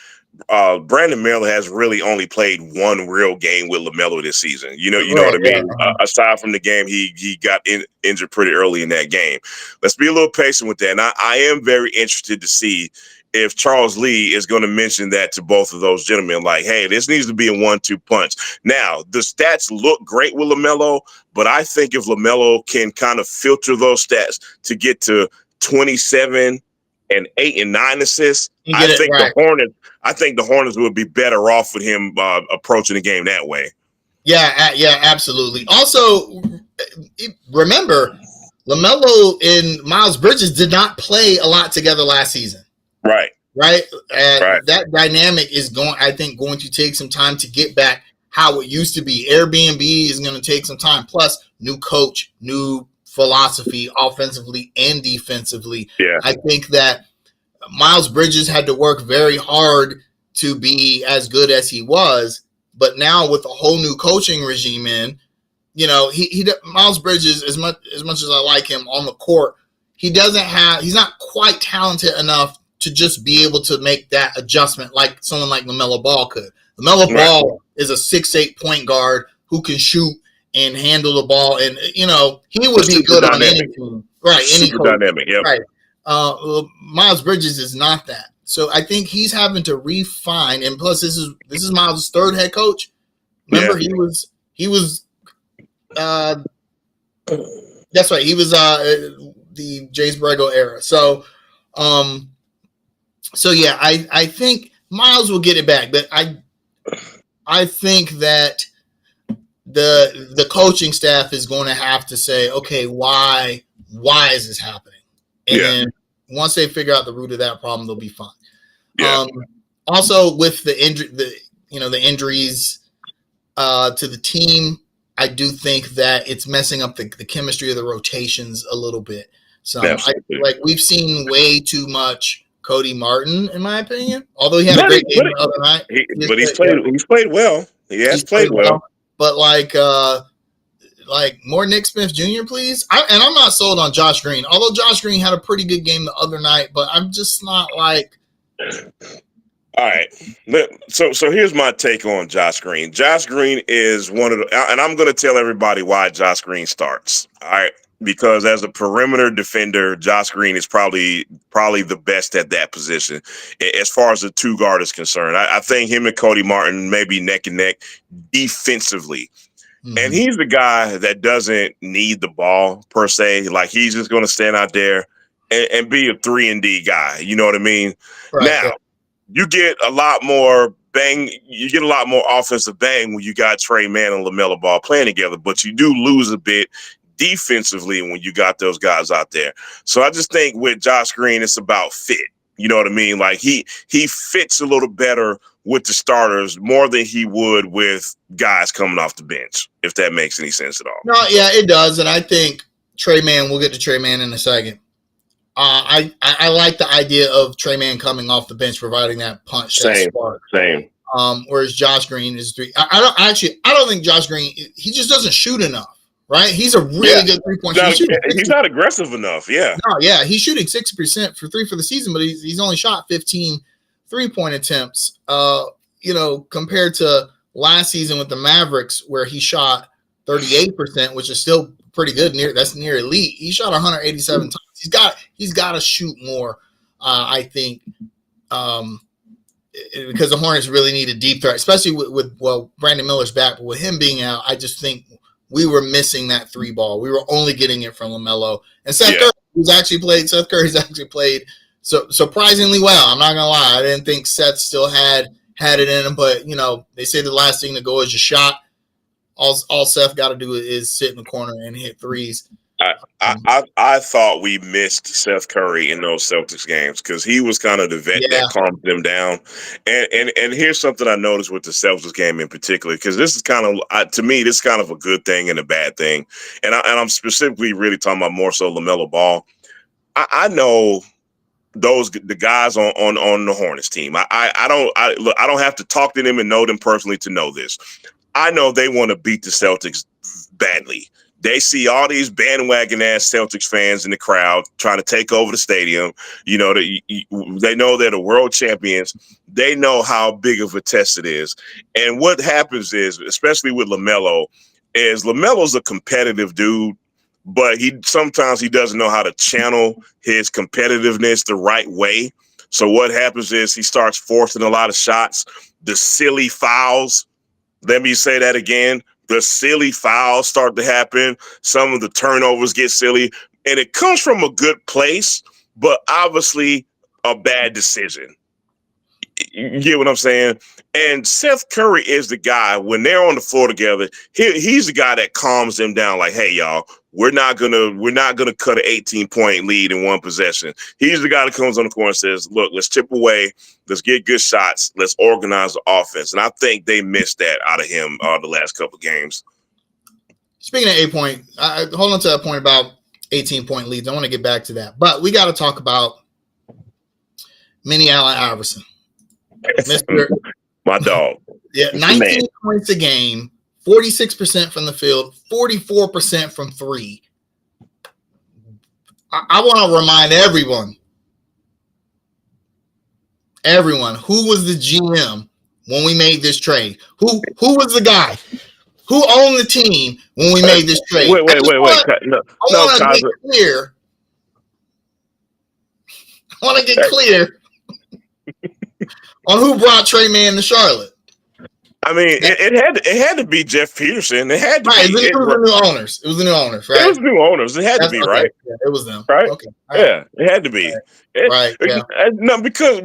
Brandon Miller has really only played one real game with LaMelo this season. You know what I mean? Aside from the game, he got injured pretty early in that game. Let's be a little patient with that. And I am very interested to see if Charles Lee is going to mention that to both of those gentlemen, like, hey, this needs to be a 1-2 punch. Now, the stats look great with LaMelo, but I think if LaMelo can kind of filter those stats to get to 27 and 8 and 9 assists, I think the Hornets would be better off with him approaching the game that way. Yeah, absolutely. Also, remember, LaMelo and Miles Bridges did not play a lot together last season. Right. And that dynamic is going to take some time to get back how it used to be. Airbnb is going to take some time. Plus, new coach, new philosophy, offensively and defensively. Yeah. I think that Miles Bridges had to work very hard to be as good as he was, but now with a whole new coaching regime in, Miles Bridges, as much as I like him on the court, he's not quite talented enough to just be able to make that adjustment like someone like LaMelo Ball could. LaMelo Ball is a 6'8" point guard who can shoot and handle the ball, and he would be good on any team, right? Super dynamic, yep. Right. Miles Bridges is not that, so I think he's having to refine. And plus, this is Miles' third head coach. Remember, he was. That's right. He was the James Borrego era. So yeah, I think Miles will get it back, but I think that the coaching staff is going to have to say, okay, why is this happening? And then once they figure out the root of that problem, they'll be fine. Yeah. Also, with the injuries to the team, I do think that it's messing up the chemistry of the rotations a little bit. So, we've seen way too much Cody Martin, in my opinion. Although he had a great game the other night, he's played well. He has played well. But more Nick Smith Jr., please. And I'm not sold on Josh Green. Although Josh Green had a pretty good game the other night, but I'm just not like. All right. So here's my take on Josh Green. Josh Green is one of the, and I'm going to tell everybody why Josh Green starts. All right. Because as a perimeter defender, Josh Green is probably the best at that position as far as the two guard is concerned. I think him and Cody Martin may be neck and neck defensively. Mm-hmm. And he's the guy that doesn't need the ball per se. Like, he's just going to stand out there and be a 3-and-D guy. You know what I mean? Right. Now, you get a lot more bang. You get a lot more offensive bang when you got Trey Mann and LaMelo Ball playing together, but you do lose a bit defensively when you got those guys out there. So I just think with Josh Green, it's about fit. You know what I mean? Like he fits a little better with the starters more than he would with guys coming off the bench, if that makes any sense at all. No, yeah, it does. And I think Trey Mann, we'll get to Trey Mann in a second. I like the idea of Trey Mann coming off the bench, providing that punch, that spark. Same. Whereas Josh Green is three. I don't think Josh Green, he just doesn't shoot enough, right? He's a really good 3-point shooter. He's not aggressive enough. Yeah. No, yeah. He's shooting 60% for three for the season, but he's only shot 15 3-point attempts, compared to last season with the Mavericks where he shot 38%, which is still pretty good. That's near elite. He shot 187 times. He's got to shoot more, I think, because the Hornets really need a deep threat, especially with Brandon Miller's back. But with him being out, I just think we were missing that three ball. We were only getting it from LaMelo. And Seth Curry's actually played surprisingly well. I'm not going to lie. I didn't think Seth still had it in him, but, they say the last thing to go is your shot. All Seth got to do is sit in the corner and hit threes. I thought we missed Seth Curry in those Celtics games because he was kind of the vet that calmed them down. And here's something I noticed with the Celtics game in particular, because this is kind of, to me, this is kind of a good thing and a bad thing. And I'm specifically really talking about more so LaMelo Ball. I know the guys on the Hornets team. I don't have to talk to them and know them personally to know this. I know they want to beat the Celtics badly. They see all these bandwagon ass Celtics fans in the crowd trying to take over the stadium. They know they're the world champions. They know how big of a test it is. And what happens is, especially with LaMelo, is LaMelo's a competitive dude, but sometimes he doesn't know how to channel his competitiveness the right way. So what happens is he starts forcing a lot of shots, the silly fouls. Let me say that again. The silly fouls start to happen. Some of the turnovers get silly. And it comes from a good place, but obviously a bad decision. You get what I'm saying? And Seth Curry is the guy, when they're on the floor together, he's the guy that calms them down like, hey, y'all, we're not gonna cut an 18-point lead in one possession. He's the guy that comes on the court and says, look, let's chip away, let's get good shots, let's organize the offense. And I think they missed that out of him the last couple of games. Speaking of 8-point, hold on to that point about 18-point leads. I want to get back to that. But we got to talk about Mini Allen Iverson. Mr. My dog. Yeah, 19 points a game, 46% from the field, 44% from three. I want to remind everyone, who was the GM when we made this trade? Who was the guy? Who owned the team when we made this trade? Wait. I want to get clear on who brought Trey Mann to Charlotte. I mean, it had to be Jeff Peterson. It had to be. It was the new owners. It was the new owners, right? It was new owners. It had to be, okay. Right? Yeah, it was them. Right? Okay. Yeah, it had to be. Right. Yeah. No, because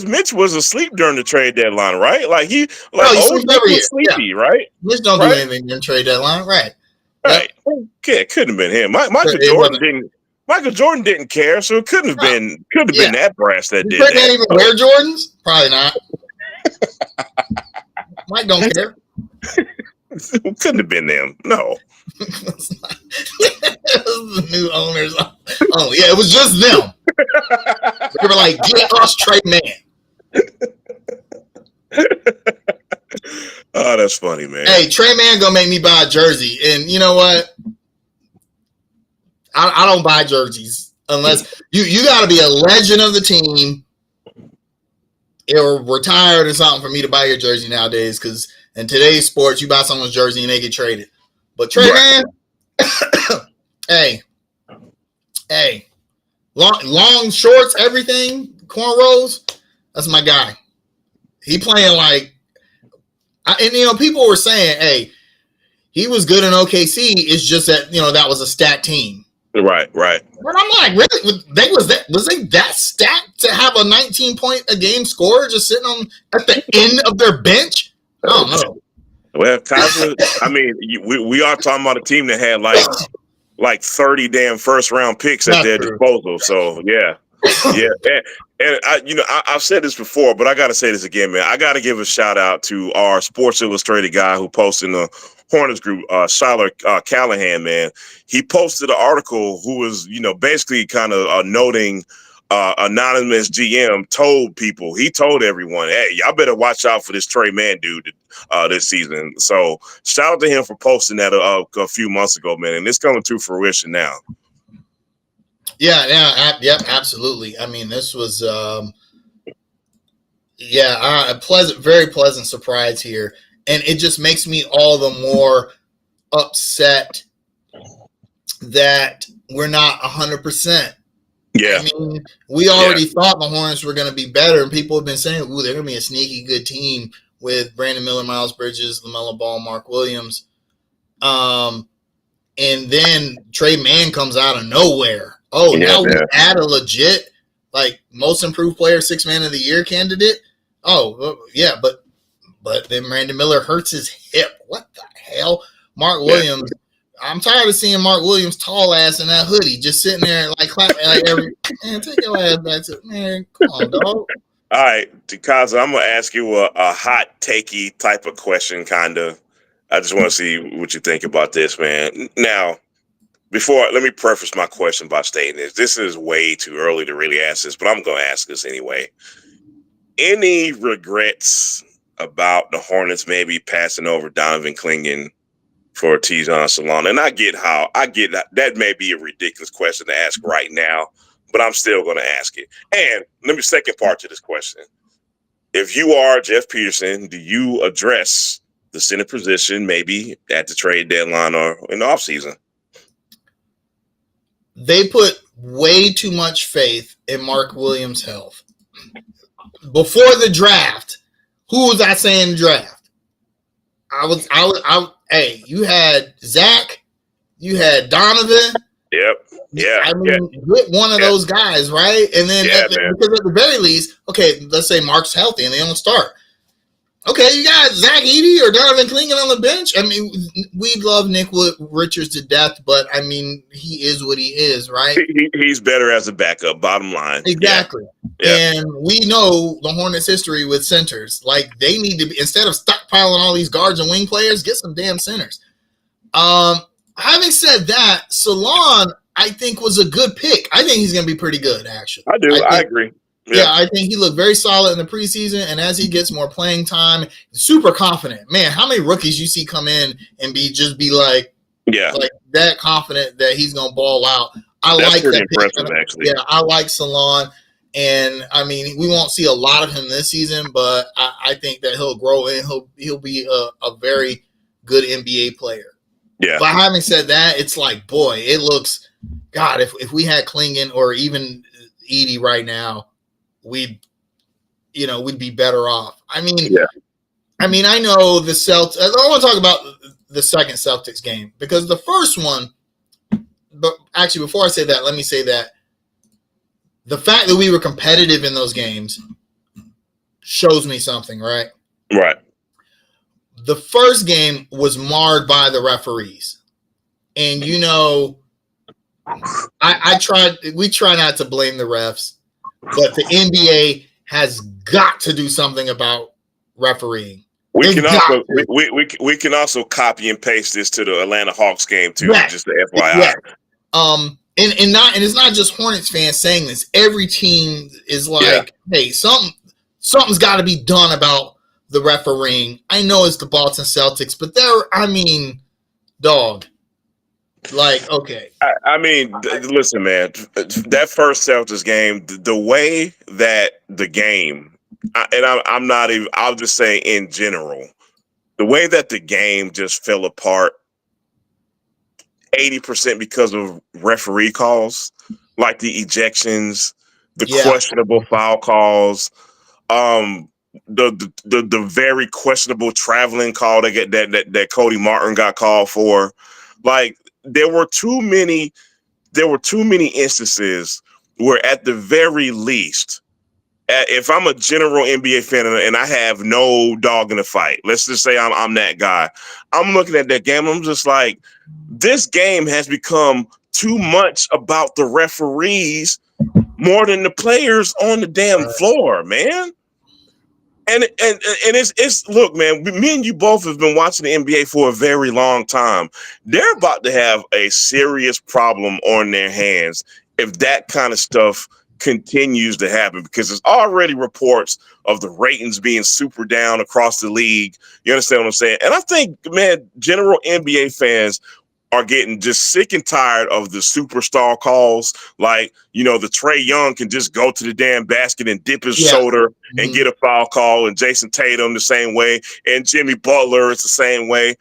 Mitch was asleep during the trade deadline, right? Like he was sleepy, yeah. Right? Mitch don't do anything during trade deadline, right? Right. Yeah, it couldn't have been him. Michael Jordan didn't care, so it couldn't have been that brass that did that. Did even wear Jordans? Probably not. Mike don't care. It couldn't have been them. No. It was the new owners. Oh, yeah, it was just them. They were like, get us Trey Mann. Oh, that's funny, man. Hey, Trey Mann gonna make me buy a jersey. And you know what? I don't buy jerseys unless you got to be a legend of the team or retired or something for me to buy your jersey nowadays. Because in today's sports, you buy someone's jersey and they get traded. But Trey Mann, hey, long shorts, everything, cornrows. That's my guy. He playing like, people were saying, hey, he was good in OKC. It's just that that was a stat team. Right. But I'm like, really? Was they that stacked to have a 19-point a game scorer just sitting at the end of their bench? I don't know. Well, Kaiser, I mean, we are talking about a team that had like 30 damn first round picks at their disposal. So yeah. Yeah, and I've said this before, but I got to say this again, man. I got to give a shout out to our Sports Illustrated guy who posted in the Hornets group, Shyler Callahan, man. He posted an article who was, basically kind of noting anonymous GM he told everyone, hey, y'all better watch out for this Trey Mann dude this season. So shout out to him for posting that a few months ago, man. And it's coming to fruition now. Yep, absolutely. I mean, this was, a very pleasant surprise here, and it just makes me all the more upset that we're not 100%. Yeah, I mean, we already thought the Hornets were going to be better, and people have been saying, "Ooh, they're going to be a sneaky good team with Brandon Miller, Miles Bridges, LaMelo Ball, Mark Williams." And then Trey Mann comes out of nowhere. Oh, now we add a legit, most improved player, 6th man of the year candidate. Oh, yeah, but then Brandon Miller hurts his hip. What the hell? Mark Williams. I'm tired of seeing Mark Williams' tall ass in that hoodie, just sitting there clapping man, take your ass back to man. Come on, dog. All right, Tikaza, I'm gonna ask you a hot takey type of question, kind of. I just want to see what you think about this, man. Now, let me preface my question by stating this. This is way too early to really ask this, but I'm going to ask this anyway. Any regrets about the Hornets maybe passing over Donovan Clingan for Tijon Salon? And I get that may be a ridiculous question to ask right now, but I'm still going to ask it. And let me second part to this question. If you are Jeff Peterson, do you address the center position maybe at the trade deadline or in the offseason? They put way too much faith in Mark Williams' health. Before the draft, who was I saying the draft? Hey, you had Zach, you had Donovan. Yep. Yeah. I mean, get one of those guys, right? And then because at the very least, okay, let's say Mark's healthy and they don't start. Okay, you got Zach Edey or Donovan Clingan on the bench. I mean, we love Nick Richards to death, but I mean, he is what he is, right? He's better as a backup, bottom line. Exactly. Yeah. And we know the Hornets' history with centers. They need to be, instead of stockpiling all these guards and wing players, get some damn centers. Having said that, Salon, I think, was a good pick. I think he's going to be pretty good, actually. I do. I agree. Yeah, I think he looked very solid in the preseason, and as he gets more playing time, super confident. Man, how many rookies you see come in and be that confident that he's gonna ball out? That's like that impressive, actually. Yeah, I like Salon, and I mean, we won't see a lot of him this season, but I think that he'll grow and he'll be a very good NBA player. Yeah. But having said that, it's boy, it looks God. If we had Clingan or even Edey right now, we'd be better off. I mean, I know the Celtics. I don't want to talk about the second Celtics game because the first one. But actually, before I say that, let me say that the fact that we were competitive in those games shows me something, right? Right. The first game was marred by the referees, and we try not to blame the refs. But the NBA has got to do something about refereeing. We can also copy and paste this to the Atlanta Hawks game too, just the FYI. Yeah. And it's not just Hornets fans saying this. Every team is hey, something's got to be done about the refereeing. I know it's the Boston Celtics, but dog. Okay. I mean, listen, man, that first Celtics game, the way that the game, I'll just say in general, the way that the game just fell apart 80% because of referee calls, like the ejections, the questionable foul calls, the very questionable traveling call that Cody Martin got called for. There were too many instances where, at the very least, if I'm a general NBA fan and I have no dog in the fight, let's just say I'm that guy. I'm looking at that game. I'm just like, this game has become too much about the referees more than the players on the damn Right. floor, man. And it's look, man. Me and you both have been watching the NBA for a very long time. They're about to have a serious problem on their hands if that kind of stuff continues to happen, because there's already reports of the ratings being super down across the league. You understand what I'm saying? And I think, man, general NBA fans are getting just sick and tired of the superstar calls. Like, the Trey Young can just go to the damn basket and dip his Yeah. shoulder and Mhm. get a foul call, and Jason Tatum the same way, and Jimmy Butler is the same way.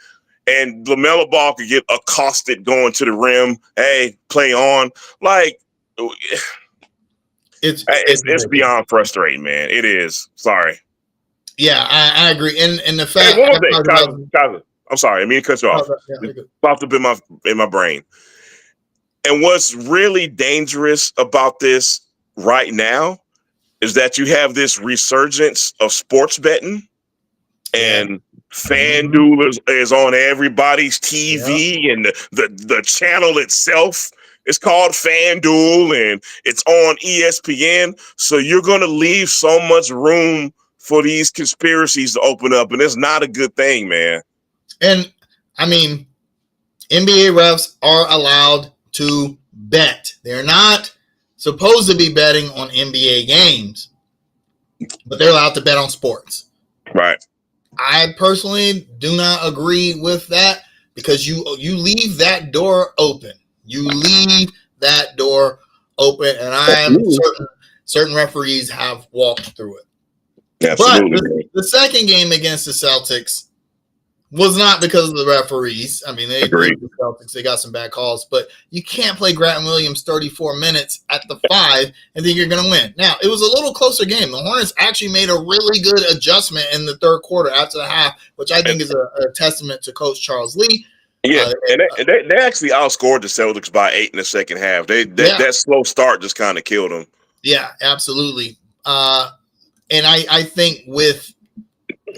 And LaMelo Ball could get accosted going to the rim. Hey, play on. Like, It's it's ridiculous. beyond frustrating, man. It is. Sorry. Yeah, I agree. And the Hey, fact one more I thing, talked about. Kyler. I'm sorry. I mean to cut you off. Yeah, It popped up in my brain. And what's really dangerous about this right now is that you have this resurgence of sports betting, yeah. and Mhm. FanDuel is on everybody's Yeah. TV, and the channel itself is called FanDuel, and it's on ESPN. So you're going to leave so much room for these conspiracies to open up, and it's not a good thing, man. And I mean, NBA refs are allowed to bet. They're not supposed to be betting on NBA games, but they're allowed to bet on sports. Right. I personally do not agree with that, because you leave that door open. You leave that door open, and I am certain referees have walked through it. Absolutely. But the second game against the Celtics was not because of the referees. I mean, they Agreed. the Celtics, they got some bad calls, but you can't play Grant Williams 34 minutes at the 5 and think you're going to win. Now, it was a little closer game. The Hornets actually made a really good adjustment in the third quarter after the half, which I think is a testament to Coach Charles Lee. Yeah, and they actually outscored the Celtics by 8 in the second half. That slow start just kind of killed them. Yeah, absolutely. And I think with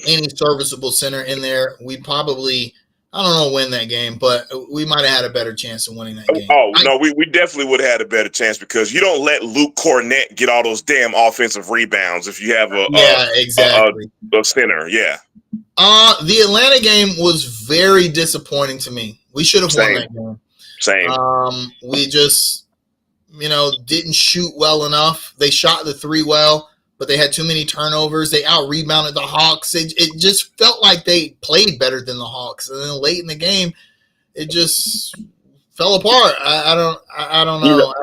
any serviceable center in there, we probably, I don't know, win that game, but we might have had a better chance of winning that game. No, we definitely would have had a better chance, because you don't let Luke Cornett get all those damn offensive rebounds if you have a center. Yeah. The Atlanta game was very disappointing to me. We should have won that game. Same. We just, didn't shoot well enough. They shot the 3 well, but they had too many turnovers. They out-rebounded the Hawks. It just felt like they played better than the Hawks. And then late in the game, it just fell apart. I don't know.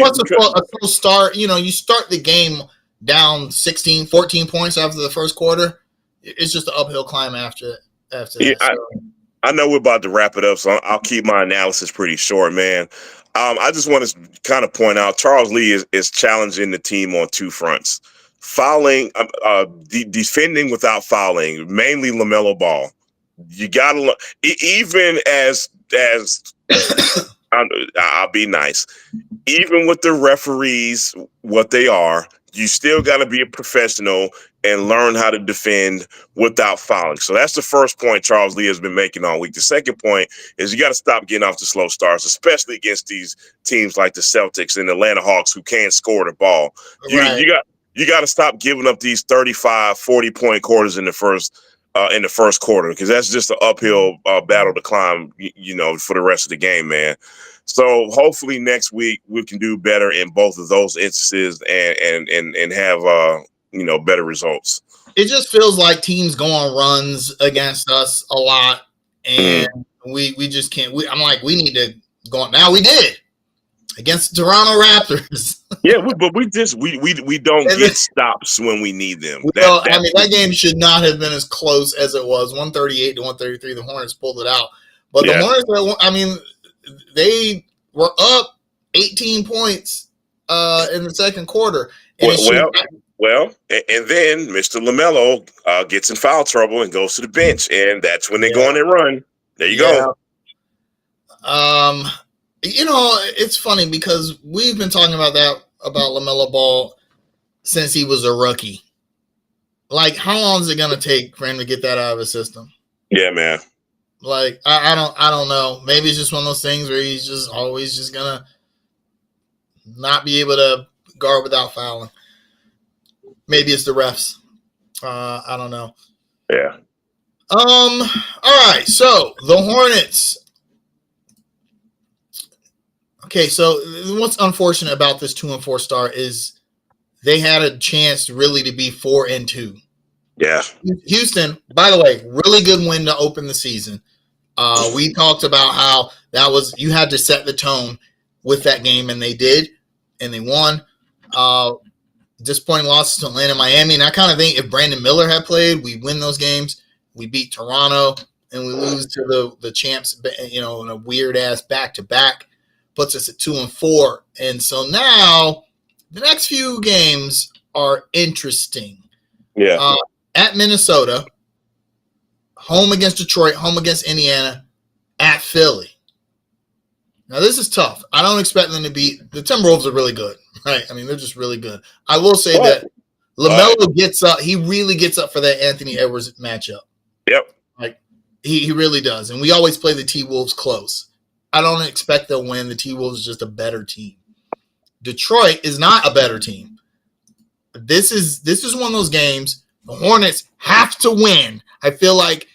What's a slow start? You start the game down 16, 14 points after the first quarter. It's just an uphill climb after that. I know we're about to wrap it up, so I'll keep my analysis pretty short, man. I just want to kind of point out Charles Lee is challenging the team on 2 fronts: fouling, defending without fouling, mainly LaMelo Ball. You gotta, even as I'll be nice, even with the referees, what they are, you still got to be a professional and learn how to defend without fouling. So that's the first point Charles Lee has been making all week. The second point is you got to stop getting off the slow starts, especially against these teams like the Celtics and the Atlanta Hawks who can't score the ball. You got to stop giving up these 35, 40-point quarters in the first quarter, because that's just an uphill battle to climb, for the rest of the game, man. So hopefully next week we can do better in both of those instances and have better results. It just feels like teams go on runs against us a lot, and we just can't. I'm like, we need to go on. Now we did against the Toronto Raptors. Yeah, but we don't get stops when we need them. That game should not have been as close as it was. 138 to 133. The Hornets pulled it out, but the Hornets, they were up 18 points in the second quarter. And and then Mr. LaMelo gets in foul trouble and goes to the bench, and that's when they go on their run. There you go. It's funny because we've been talking about LaMelo Ball since he was a rookie. Like, how long is it going to take for him to get that out of his system? Yeah, man. Like, I don't know. Maybe it's just one of those things where he's just always just gonna not be able to guard without fouling. Maybe it's the refs. I don't know. Yeah. All right. So the Hornets. Okay. So what's unfortunate about this 2-4 start is they had a chance really to be 4-2. Yeah. Houston, by the way, really good win to open the season. We talked about how that was you had to set the tone with that game, and they did, and they won. Disappointing losses to Atlanta and Miami, and I kind of think if Brandon Miller had played, we win those games. We beat Toronto, and we lose to the champs, in a weird-ass back-to-back. Puts us at 2-4. And so now the next few games are interesting. Yeah. At Minnesota, home against Detroit, home against Indiana, at Philly. Now, this is tough. I don't expect them to beat – the Timberwolves are really good, right? I mean, they're just really good. I will say that LaMelo gets up – he really gets up for that Anthony Edwards matchup. Yep. Like, he really does. And we always play the T-Wolves close. I don't expect they'll win. The T-Wolves is just a better team. Detroit is not a better team. This is one of those games the Hornets have to win. I feel like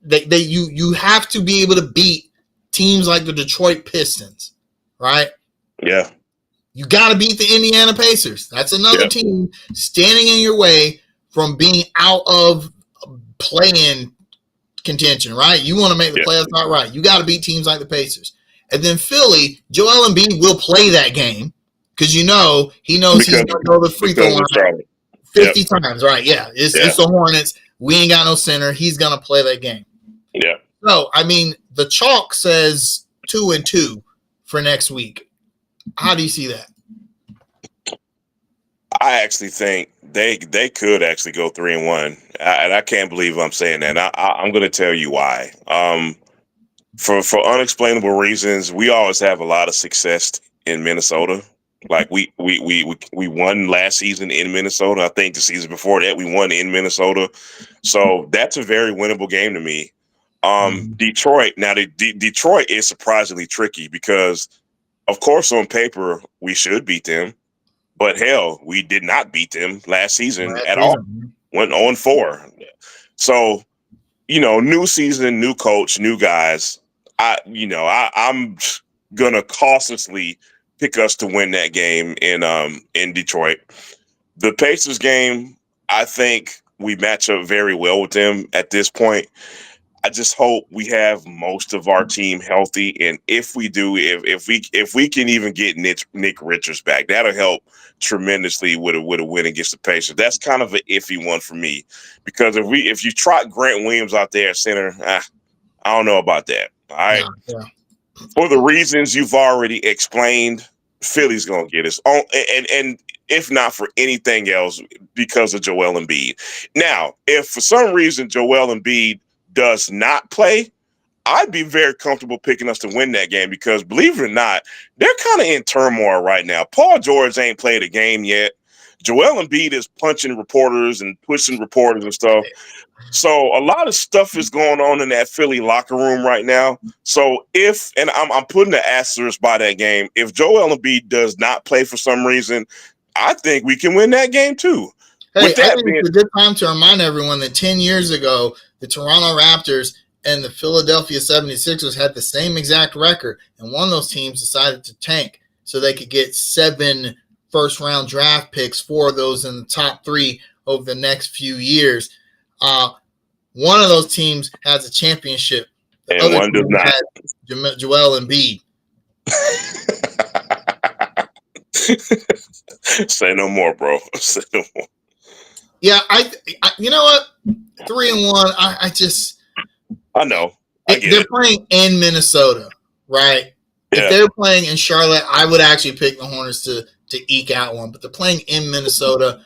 you have to be able to beat teams like the Detroit Pistons, right? Yeah. You got to beat the Indiana Pacers. That's another team standing in your way from being out of play-in contention, right? You want to make the playoffs not right. You got to beat teams like the Pacers. And then Philly, Joel Embiid will play that game because he knows he's going to go to the free throw line 50 times, right? Yeah. It's the Hornets. We ain't got no center. He's going to play that game. Yeah. So, I mean, the chalk says 2-2 for next week. How do you see that? I actually think they could actually go 3-1, and I can't believe I'm saying that. I'm going to tell you why. For unexplainable reasons, we always have a lot of success in Minnesota. Like we won last season in Minnesota. I think the season before that we won in Minnesota. So that's a very winnable game to me. Detroit. Now, Detroit is surprisingly tricky because, of course, on paper we should beat them, but hell, we did not beat them last season at all. Went 0-4. So, new season, new coach, new guys. I'm gonna cautiously pick us to win that game in Detroit. The Pacers game, I think we match up very well with them at this point. I just hope we have most of our team healthy, and if we do, if we can even get Nick Richards back, that'll help tremendously with a win against the Pacers. That's kind of an iffy one for me because if you trot Grant Williams out there at center, I don't know about that. All right, for the reasons you've already explained, Philly's gonna get us on, and if not for anything else, because of Joel Embiid. Now, if for some reason Joel Embiid does not play, I'd be very comfortable picking us to win that game because, believe it or not, they're kind of in turmoil right now. Paul George ain't played a game yet. Joel Embiid is punching reporters and pushing reporters and stuff. So a lot of stuff is going on in that Philly locker room right now. So I'm putting the asterisk by that game, if Joel Embiid does not play for some reason, I think we can win that game too. Hey, I think it's a good time to remind everyone that 10 years ago, the Toronto Raptors and the Philadelphia 76ers had the same exact record, and one of those teams decided to tank so they could get 7 first-round draft picks, 4 of those in the top 3 over the next few years. One of those teams has a championship. The and one does not. Joel Embiid. Say no more, bro. Say no more. Yeah, I you know what? 3-1. I know. They're playing in Minnesota, right? Yeah. If they're playing in Charlotte, I would actually pick the Hornets to eke out one. But they're playing in Minnesota,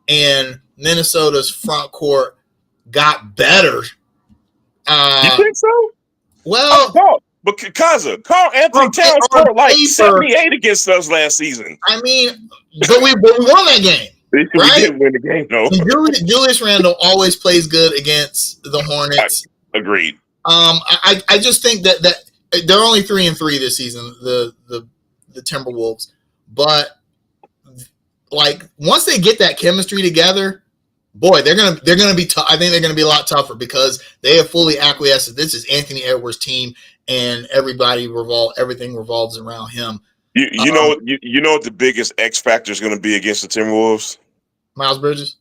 and Minnesota's front court got better. You think so? Well, but Carl Anthony Towns scored like 78 against us last season. I mean, but we won that game. We did win the game, though. Julius Randle always plays good against the Hornets. Agreed. I just think that they're only 3-3 this season, the Timberwolves, but like once they get that chemistry together, boy, they're gonna be tough. I think they're gonna be a lot tougher because they have fully acquiesced that this is Anthony Edwards' team, and everything revolves around him. You know what the biggest X factor is going to be against the Timberwolves? Miles Bridges.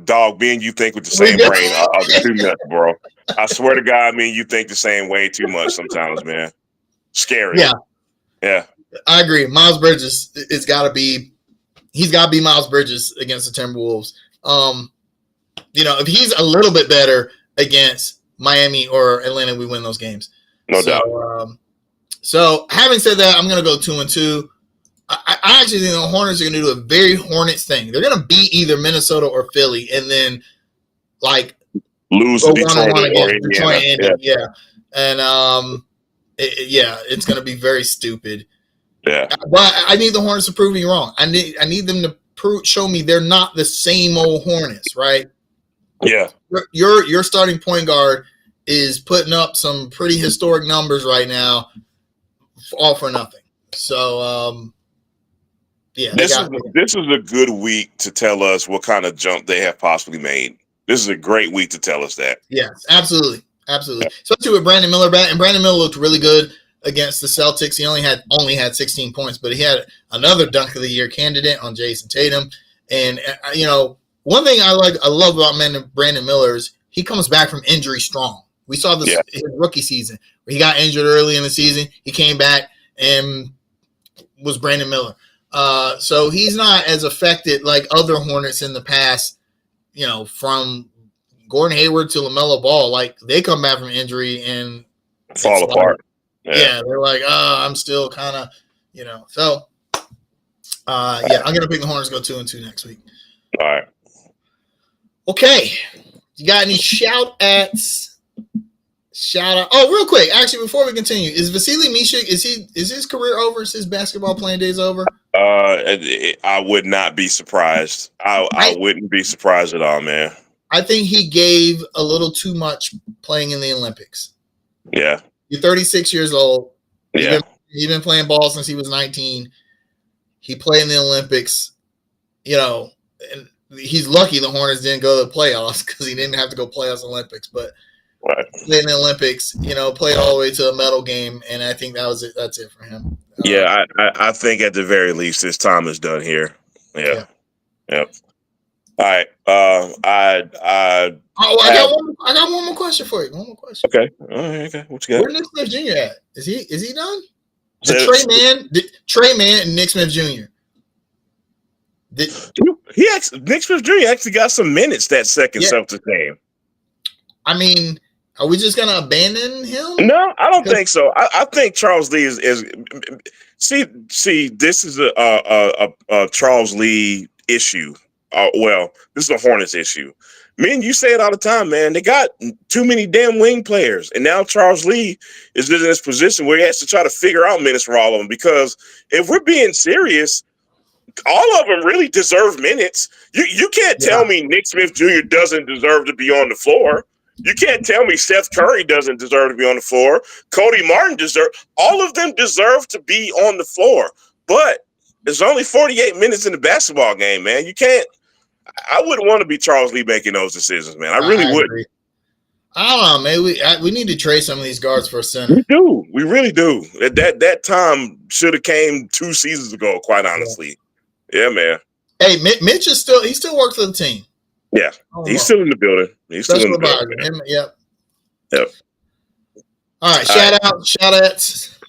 Dog, me and you think with the same brain too much, bro. I swear to God, me and you think the same way too much sometimes, man. Scary. Yeah. I agree. Miles Bridges, he's got to be Miles Bridges against the Timberwolves. If he's a little bit better against Miami or Atlanta, we win those games. No doubt. So having said that, I'm going to go 2-2. I actually think the Hornets are going to do a very Hornets thing. They're going to beat either Minnesota or Philly, and then like lose to Detroit or Indiana. Yeah. And it's going to be very stupid. Yeah. But I need the Hornets to prove me wrong. I need them to show me they're not the same old Hornets, right? Yeah. Your starting point guard is putting up some pretty historic numbers right now, all for nothing. So, this is a good week to tell us what kind of jump they have possibly made. This is a great week to tell us that. Yes, absolutely. Especially with Brandon Miller back, and Brandon Miller looked really good against the Celtics. He only had 16 points, but he had another Dunk of the Year candidate on Jason Tatum. And one thing I love about Brandon Miller is he comes back from injury strong. We saw this in his rookie season where he got injured early in the season. He came back and was Brandon Miller. So he's not as affected like other Hornets in the past, from Gordon Hayward to LaMelo Ball. Like they come back from injury and fall apart. They're like, I'm still kind of, So, I'm going to pick the Hornets go 2-2 next week. All right. Okay. You got any shout-outs? Shout-out. Oh, real quick. Actually, before we continue, is Vasily Mishik, is his career over? Is his basketball playing days over? I would not be surprised. I wouldn't be surprised at all, man. I think he gave a little too much playing in the Olympics. Yeah. You're 36 years old. Yeah. He's been playing ball since he was 19. He played in the Olympics, and he's lucky the Hornets didn't go to the playoffs because he didn't have to go playoffs Olympics. But played in the Olympics, played all the way to a medal game, and I think that's it for him. Yeah, I think at the very least his time is done here. Yeah. All right. I got one more question for you. One more question. Okay. All right. Okay. What you got? Where's Nick Smith Jr. at? Is he done? Trey Man and Nick Smith Jr. Nick Smith Jr. actually got some minutes that second Celtics game. I mean, are we just gonna abandon him? No, I don't think so. I think Charles Lee is see. This is a Charles Lee issue. This is a Hornets issue. Me and you say it all the time, man. They got too many damn wing players, and now Charles Lee is in this position where he has to try to figure out minutes for all of them. Because if we're being serious, all of them really deserve minutes. You can't tell me Nick Smith Jr. doesn't deserve to be on the floor. You can't tell me Seth Curry doesn't deserve to be on the floor. Cody Martin all of them deserve to be on the floor. But there's only 48 minutes in the basketball game, man. You can't. I wouldn't want to be Charles Lee making those decisions, man. I really wouldn't. I don't know, man. We need to trade some of these guards for a center. We do. We really do. That time should have came 2 seasons ago, quite honestly. Yeah, man. Hey, Mitch is still works for the team. Yeah, he's still in the building. He's still in the building. Yep. All right. Shout-outs.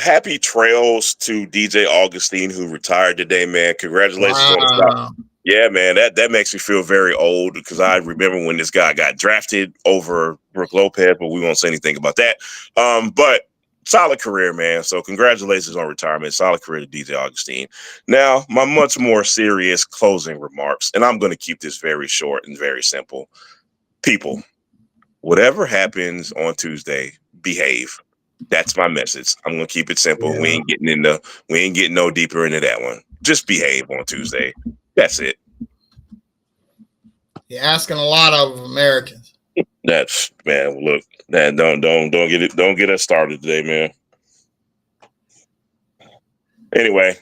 Happy trails to DJ Augustine, who retired today, man. Congratulations on the stop. Yeah, man, that makes me feel very old because I remember when this guy got drafted over Brook Lopez, but we won't say anything about that. But solid career, man. So congratulations on retirement. Solid career to DJ Augustine. Now, my much more serious closing remarks, and I'm going to keep this very short and very simple. People, whatever happens on Tuesday, behave. That's my message. I'm going to keep it simple. Yeah. We ain't getting no deeper into that one. Just behave on Tuesday. That's it. You're asking a lot of Americans. That's, man, look, man, don't get us started today, man. Anyway,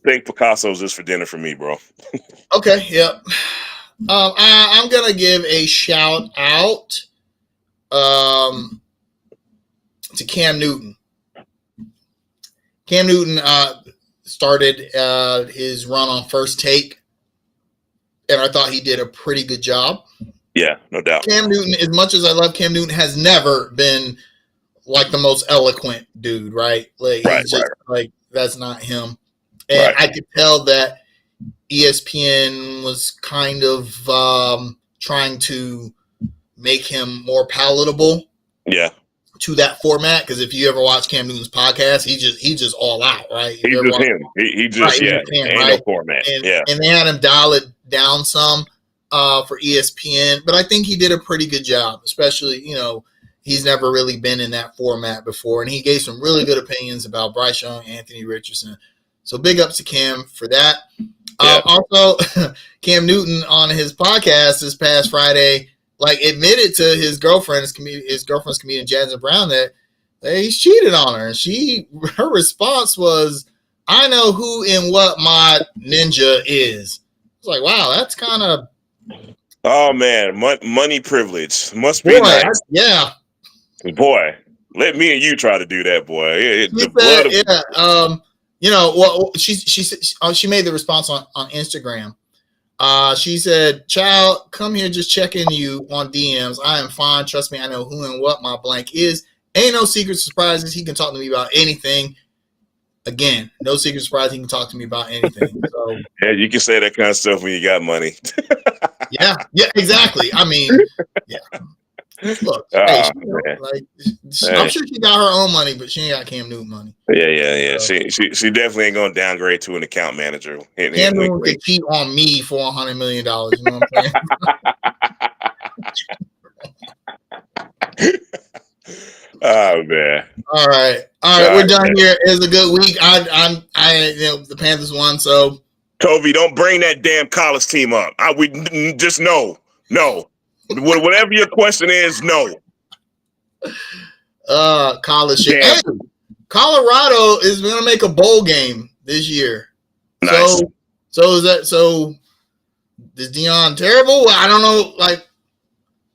think Picasso's just for dinner for me, bro. Okay, yep. I'm gonna give a shout out to Cam Newton. Cam Newton started his run on First Take, and I thought he did a pretty good job. Yeah, no doubt. Cam Newton, as much as I love Cam Newton, has never been like the most eloquent dude, right? Like he's just like that's not him. And I could tell that ESPN was kind of trying to make him more palatable. Yeah. To that format, because if you ever watch Cam Newton's podcast, he's just all out, right? He's just him. He just ain't no format. And they had him dial it down some for ESPN, but I think he did a pretty good job, especially, he's never really been in that format before, and he gave some really good opinions about Bryce Young, Anthony Richardson. So big ups to Cam for that. Also, Cam Newton on his podcast this past Friday, admitted to his girlfriend's comedian Jasmine Brown that he's cheated on her. And her response was, "I know who and what my ninja is." It's like, wow, that's kind of. Oh man, money privilege must be nice. Yeah, boy, let me and you try to do that, boy. She made the response on Instagram. She said, "Child, come here, just checking you on DMs. I am fine. Trust me, I know who and what my blank is. Ain't no secret surprises. He can talk to me about anything. Again, no secret surprise. He can talk to me about anything." So, yeah, you can say that kind of stuff when you got money. yeah, exactly. I mean, yeah. Look, I'm sure she got her own money, but she ain't got Cam Newton money. Yeah. So, she definitely ain't gonna downgrade to an account manager. Cam Newton could cheat on me for $100 million. You know what I'm saying? Oh man! All right. We're done here. It was a good week. The Panthers won. So, Toby, don't bring that damn college team up. We just no. Whatever your question is, no. College shit. Hey, Colorado is going to make a bowl game this year. Nice. So is Deion terrible? I don't know.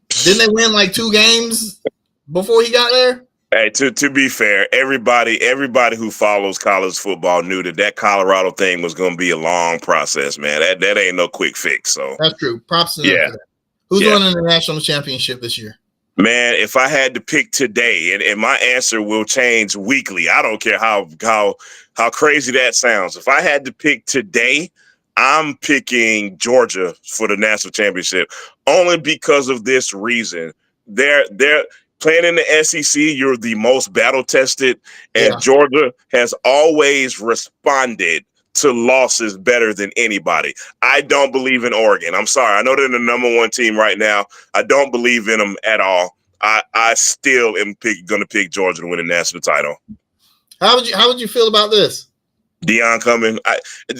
Didn't they win 2 games before he got there? Hey, to be fair, everybody who follows college football knew that Colorado thing was going to be a long process, man. That ain't no quick fix. So that's true. Props to them for that. Who's winning the national championship this year? Man, if I had to pick today, and my answer will change weekly. I don't care how crazy that sounds. If I had to pick today, I'm picking Georgia for the national championship only because of this reason. They're playing in the SEC. You're the most battle tested, and Georgia has always responded to losses better than anybody. I don't believe in Oregon. I'm sorry. I know they're the number 1 team right now. I don't believe in them at all. I still am going to pick Georgia to win the national title. How would you feel about this? Deion coming.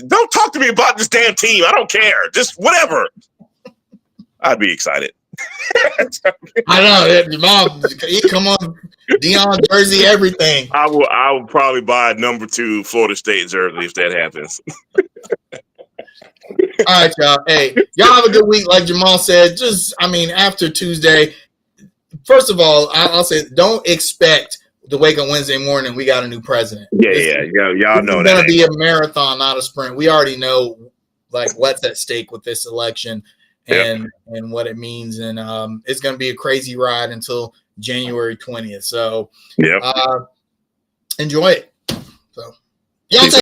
Don't talk to me about this damn team. I don't care. Just whatever. I'd be excited. I know. Mom, come on. Deion jersey, everything. I will probably buy a number 2 Florida State jersey if that happens. All right, y'all. Hey, y'all have a good week. Like Jamal said, after Tuesday, first of all, I'll say don't expect to wake up Wednesday morning, we got a new president. Yeah. Y'all know that. It's going to be a marathon, not a sprint. We already know what's at stake with this election and what it means. And it's going to be a crazy ride until January 20th. So enjoy it. So y'all